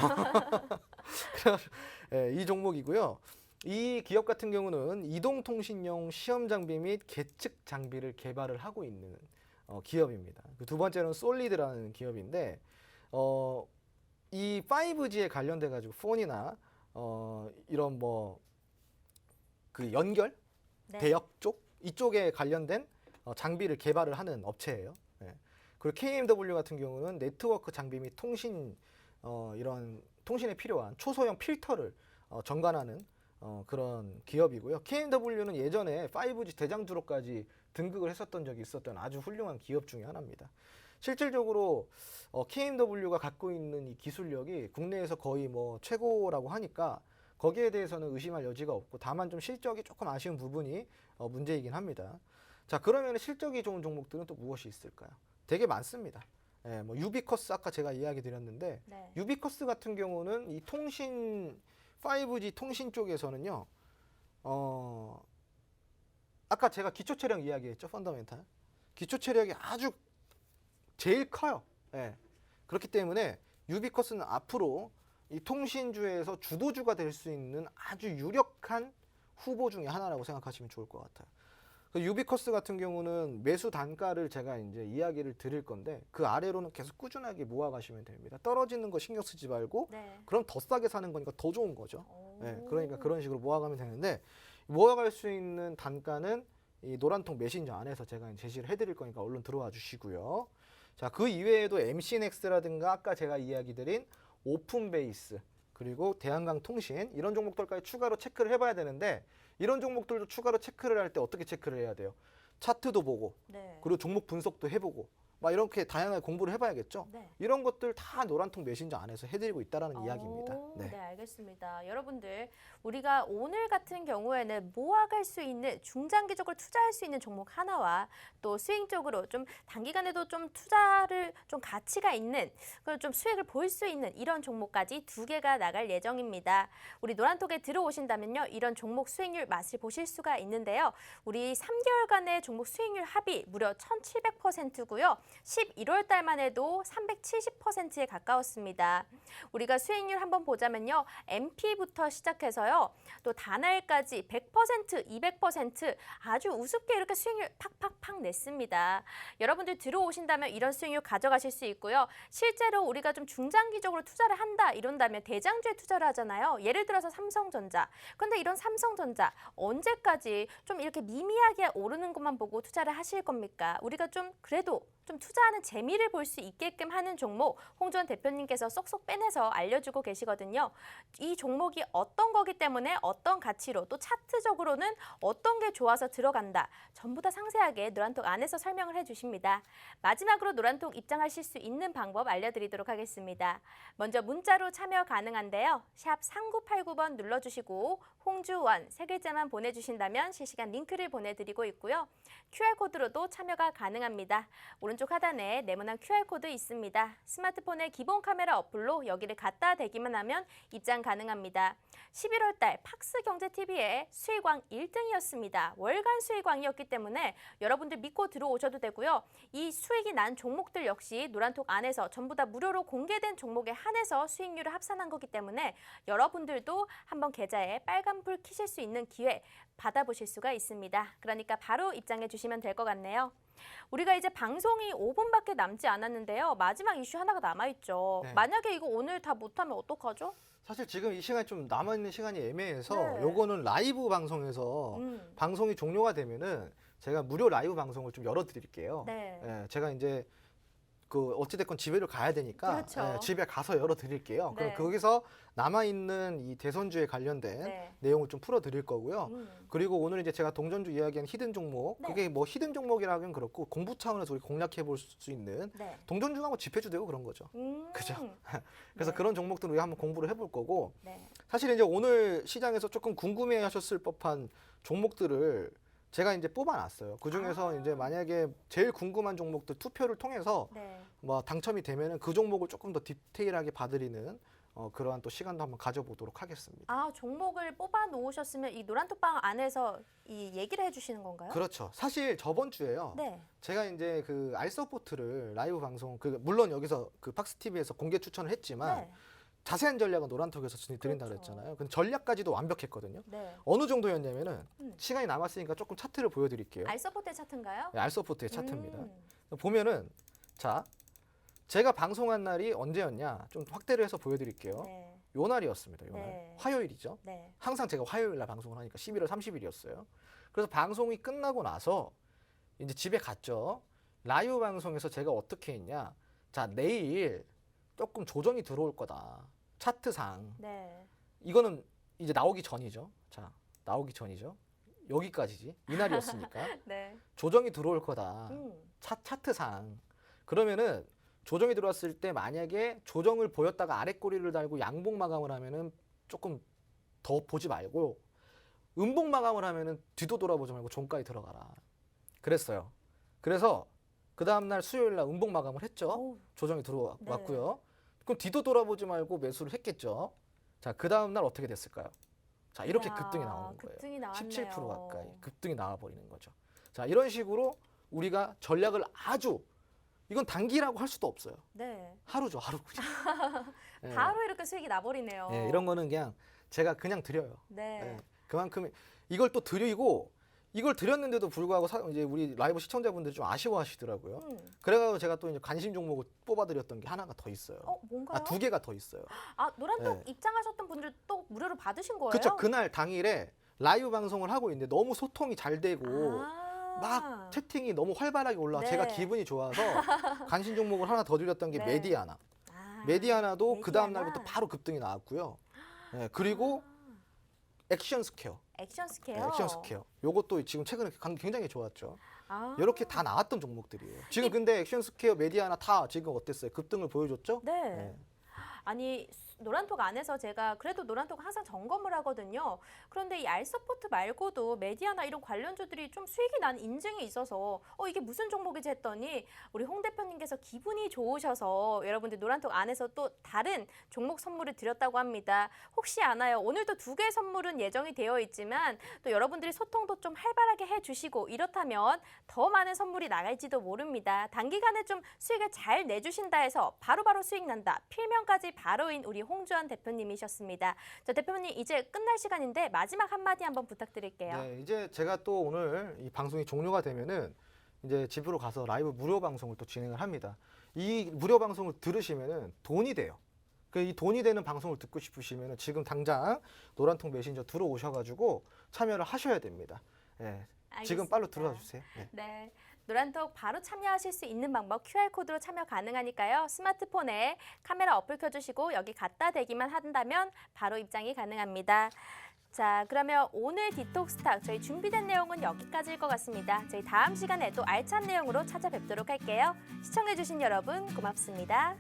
네, 이 종목이고요. 이 기업 같은 경우는 이동통신용 시험 장비 및 계측 장비를 개발을 하고 있는 기업입니다. 두 번째는 솔리드라는 기업인데 이 5G에 관련돼 가지고 폰이나 이런 뭐 그 연결 네. 대역 쪽 이쪽에 관련된 장비를 개발을 하는 업체예요. 네. 그리고 KMW 같은 경우는 네트워크 장비 및 통신 이런 통신에 필요한 초소형 필터를 정관하는 그런 기업이고요. KMW는 예전에 5G 대장주로까지 등극을 했었던 적이 있었던 아주 훌륭한 기업 중에 하나입니다. 실질적으로 KMW가 갖고 있는 이 기술력이 국내에서 거의 뭐 최고라고 하니까 거기에 대해서는 의심할 여지가 없고 다만 좀 실적이 조금 아쉬운 부분이 문제이긴 합니다. 자, 그러면 실적이 좋은 종목들은 또 무엇이 있을까요? 되게 많습니다. 예, 뭐 유비커스 아까 제가 이야기 드렸는데 네. 유비커스 같은 경우는 이 통신 5G 통신 쪽에서는요. 아까 제가 기초 체력 이야기했죠. 펀더멘탈. 기초 체력이 아주 제일 커요. 예. 그렇기 때문에 유비커스는 앞으로 이 통신주에서 주도주가 될 수 있는 아주 유력한 후보 중에 하나라고 생각하시면 좋을 것 같아요. 유비커스 같은 경우는 매수 단가를 제가 이제 이야기를 드릴 건데 그 아래로는 계속 꾸준하게 모아가시면 됩니다. 떨어지는 거 신경 쓰지 말고 네. 그럼 더 싸게 사는 거니까 더 좋은 거죠. 오. 네, 그러니까 그런 식으로 모아가면 되는데 모아갈 수 있는 단가는 이 노란통 메신저 안에서 제가 제시를 해드릴 거니까 얼른 들어와 주시고요. 자, 그 이외에도 MC넥스라든가 아까 제가 이야기 드린 오픈베이스 그리고 대한강 통신 이런 종목들까지 추가로 체크를 해봐야 되는데 이런 종목들도 추가로 체크를 할 때 어떻게 체크를 해야 돼요? 차트도 보고 네. 그리고 종목 분석도 해보고 막 이렇게 다양하게 공부를 해봐야겠죠. 네. 이런 것들 다 노란통 메신저 안에서 해드리고 있다라는 이야기입니다. 네, 알겠습니다. 여러분들, 우리가 오늘 같은 경우에는 모아갈 수 있는 중장기적으로 투자할 수 있는 종목 하나와 또 스윙적으로 좀 단기간에도 좀 투자를 좀 가치가 있는 그리고 좀 수익을 볼 수 있는 이런 종목까지 두 개가 나갈 예정입니다. 우리 노란톡에 들어오신다면요, 이런 종목 수익률 맛을 보실 수가 있는데요. 우리 3개월간의 종목 수익률 합이 무려 1,700%고요. 11월 달만 해도 370%에 가까웠습니다. 우리가 수익률 한번 보자면요. MP부터 시작해서요. 또 단알까지 100%, 200% 아주 우습게 이렇게 수익률 팍팍팍 냈습니다. 여러분들 들어오신다면 이런 수익률 가져가실 수 있고요. 실제로 우리가 좀 중장기적으로 투자를 한다 이런다면 대장주에 투자를 하잖아요. 예를 들어서 삼성전자. 근데 이런 삼성전자 언제까지 좀 이렇게 미미하게 오르는 것만 보고 투자를 하실 겁니까? 우리가 좀 그래도 좀 투자하는 재미를 볼 수 있게끔 하는 종목 홍주원 대표님께서 쏙쏙 빼내서 알려주고 계시거든요. 이 종목이 어떤 거기 때문에 어떤 가치로 또 차트적으로는 어떤 게 좋아서 들어간다. 전부 다 상세하게 노란톡 안에서 설명을 해주십니다. 마지막으로 노란톡 입장하실 수 있는 방법 알려드리도록 하겠습니다. 먼저 문자로 참여 가능한데요. 샵 3989번 눌러주시고 홍주원 세 글자만 보내주신다면 실시간 링크를 보내드리고 있고요. QR코드로도 참여가 가능합니다. 오른쪽 오른쪽 하단에 네모난 QR코드 있습니다. 스마트폰의 기본 카메라 어플로 여기를 갖다 대기만 하면 입장 가능합니다. 11월 달 팍스경제TV의 수익왕 1등이었습니다. 월간 수익왕이었기 때문에 여러분들 믿고 들어오셔도 되고요. 이 수익이 난 종목들 역시 노란톡 안에서 전부 다 무료로 공개된 종목에 한해서 수익률을 합산한 거기 때문에 여러분들도 한번 계좌에 빨간불 켜실 수 있는 기회 받아보실 수가 있습니다. 그러니까 바로 입장해 주시면 될 것 같네요. 우리가 이제 방송이 5분밖에 남지 않았는데요. 마지막 이슈 하나가 남아있죠. 네. 만약에 이거 오늘 다 못하면 어떡하죠? 사실 지금 이 시간이 좀 남아있는 시간이 애매해서 네. 요거는 라이브 방송에서 방송이 종료가 되면은 제가 무료 라이브 방송을 좀 열어드릴게요. 네. 예, 제가 이제 그 어찌됐건 집에를 가야 되니까 그렇죠. 예, 집에 가서 열어드릴게요. 네. 그럼 거기서 남아있는 이 대선주에 관련된 네. 내용을 좀 풀어드릴 거고요. 그리고 오늘 이제 제가 동전주 이야기한 히든 종목, 네. 그게 뭐 히든 종목이라고는 그렇고 공부 차원에서 우리 공략해 볼 수 있는 네. 동전주하고 지폐주 되고 그런 거죠. 그죠? 그래서 네. 그런 종목들을 우리가 한번 공부를 해볼 거고, 네. 사실 이제 오늘 시장에서 조금 궁금해하셨을 법한 종목들을 제가 이제 뽑아놨어요. 그 중에서 이제 만약에 제일 궁금한 종목들 투표를 통해서 네. 뭐 당첨이 되면은 그 종목을 조금 더 디테일하게 봐드리는 그러한 또 시간도 한번 가져보도록 하겠습니다. 아, 종목을 뽑아 놓으셨으면 이 노란톡방 안에서 이 얘기를 해주시는 건가요? 그렇죠. 사실 저번 주에요. 네. 제가 이제 그 알서포트를 라이브 방송, 물론 여기서 그 팍스 TV에서 공개 추천을 했지만 네. 자세한 전략은 노란톡에서 드린다 그렇죠. 그랬잖아요. 근데 전략까지도 완벽했거든요. 네. 어느 정도였냐면은 음. 시간이 남았으니까 조금 차트를 보여드릴게요. 알서포트의 차트인가요? 네, 알서포트의 차트입니다. 음. 보면은 자, 제가 방송한 날이 언제였냐 좀 확대를 해서 보여드릴게요. 네. 요 날이었습니다. 요 날. 네. 화요일이죠. 네. 항상 제가 화요일 날 방송을 하니까 11월 30일이었어요. 그래서 방송이 끝나고 나서 이제 집에 갔죠. 라이브 방송에서 제가 어떻게 했냐. 자, 내일 조금 조정이 들어올 거다. 차트상. 네. 이거는 이제 나오기 전이죠. 자, 나오기 전이죠. 여기까지지. 이날이었으니까. 네. 조정이 들어올 거다. 음. 차트상. 그러면은 조정이 들어왔을 때 만약에 조정을 보였다가 아래 꼬리를 달고 양봉 마감을 하면은 조금 더 보지 말고 음봉 마감을 하면은 뒤도 돌아보지 말고 종가에 들어가라. 그랬어요. 그래서 그 다음날 수요일 날 음봉 마감을 했죠. 어우, 조정이 네. 들어왔고요. 그럼 뒤도 돌아보지 말고 매수를 했겠죠. 자, 그 다음날 어떻게 됐을까요? 자, 이렇게 이야, 급등이 나오는 거예요. 급등이 나왔네요. 17% 가까이 급등이 나와버리는 거죠. 자, 이런 식으로 우리가 전략을 아주 이건 단기라고 할 수도 없어요. 네. 하루죠, 하루 그냥. 예. 바로 이렇게 수익이 나버리네요. 예, 이런 거는 그냥 제가 그냥 드려요. 네. 예, 그만큼 이걸 또 드리고 이걸 드렸는데도 불구하고 이제 우리 라이브 시청자분들이 좀 아쉬워하시더라고요. 그래가지고 제가 또 이제 관심 종목을 뽑아드렸던 게 하나가 더 있어요. 뭔가요? 두 개가 더 있어요. 아, 노란톡 네. 입장하셨던 분들 또 무료로 받으신 거예요? 그렇죠. 그날 당일에 라이브 방송을 하고 있는데 너무 소통이 잘 되고 아. 막 채팅이 너무 활발하게 올라와 네. 제가 기분이 좋아서 관심 종목을 하나 더 드렸던 게 네. 메디아나. 아, 메디아나도 그 다음 메디아나. 날부터 바로 급등이 나왔고요. 예, 그리고 액션 스퀘어. 액션 예, 스퀘어. 액션 스퀘어. 요것도 지금 최근에 굉장히 좋았죠. 아. 이렇게 다 나왔던 종목들이에요. 지금 근데 액션 스퀘어, 메디아나 다 지금 어땠어요? 급등을 보여줬죠? 네. 예. 아니, 노란톡 안에서 제가 그래도 노란톡 항상 점검을 하거든요. 그런데 이 알서포트 말고도 메디아나 이런 관련주들이 좀 수익이 난 인증이 있어서 이게 무슨 종목이지 했더니 우리 홍 대표님께서 기분이 좋으셔서 여러분들 노란톡 안에서 또 다른 종목 선물을 드렸다고 합니다. 혹시 아나요? 오늘도 2개 선물은 예정이 되어 있지만 또 여러분들이 소통도 좀 활발하게 해주시고 이렇다면 더 많은 선물이 나갈지도 모릅니다. 단기간에 좀 수익을 잘 내주신다 해서 바로바로 수익 난다. 필명까지 바로인 우리 홍주환 대표님이셨습니다. 자, 대표님 이제 끝날 시간인데 마지막 한마디 한번 부탁드릴게요. 네, 이제 제가 또 오늘 이 방송이 종료가 되면은 이제 집으로 가서 라이브 무료 방송을 또 진행을 합니다. 이 무료 방송을 들으시면은 돈이 돼요. 이 돈이 되는 방송을 듣고 싶으시면은 지금 당장 노란통 메신저 들어오셔가지고 참여를 하셔야 됩니다. 네, 지금 빨리 들어와 주세요. 네. 네. 노란톡 바로 참여하실 수 있는 방법 QR코드로 참여 가능하니까요. 스마트폰에 카메라 어플 켜주시고 여기 갖다 대기만 한다면 바로 입장이 가능합니다. 자, 그러면 오늘 디톡스탁 저희 준비된 내용은 여기까지일 것 같습니다. 저희 다음 시간에 또 알찬 내용으로 찾아뵙도록 할게요. 시청해주신 여러분 고맙습니다.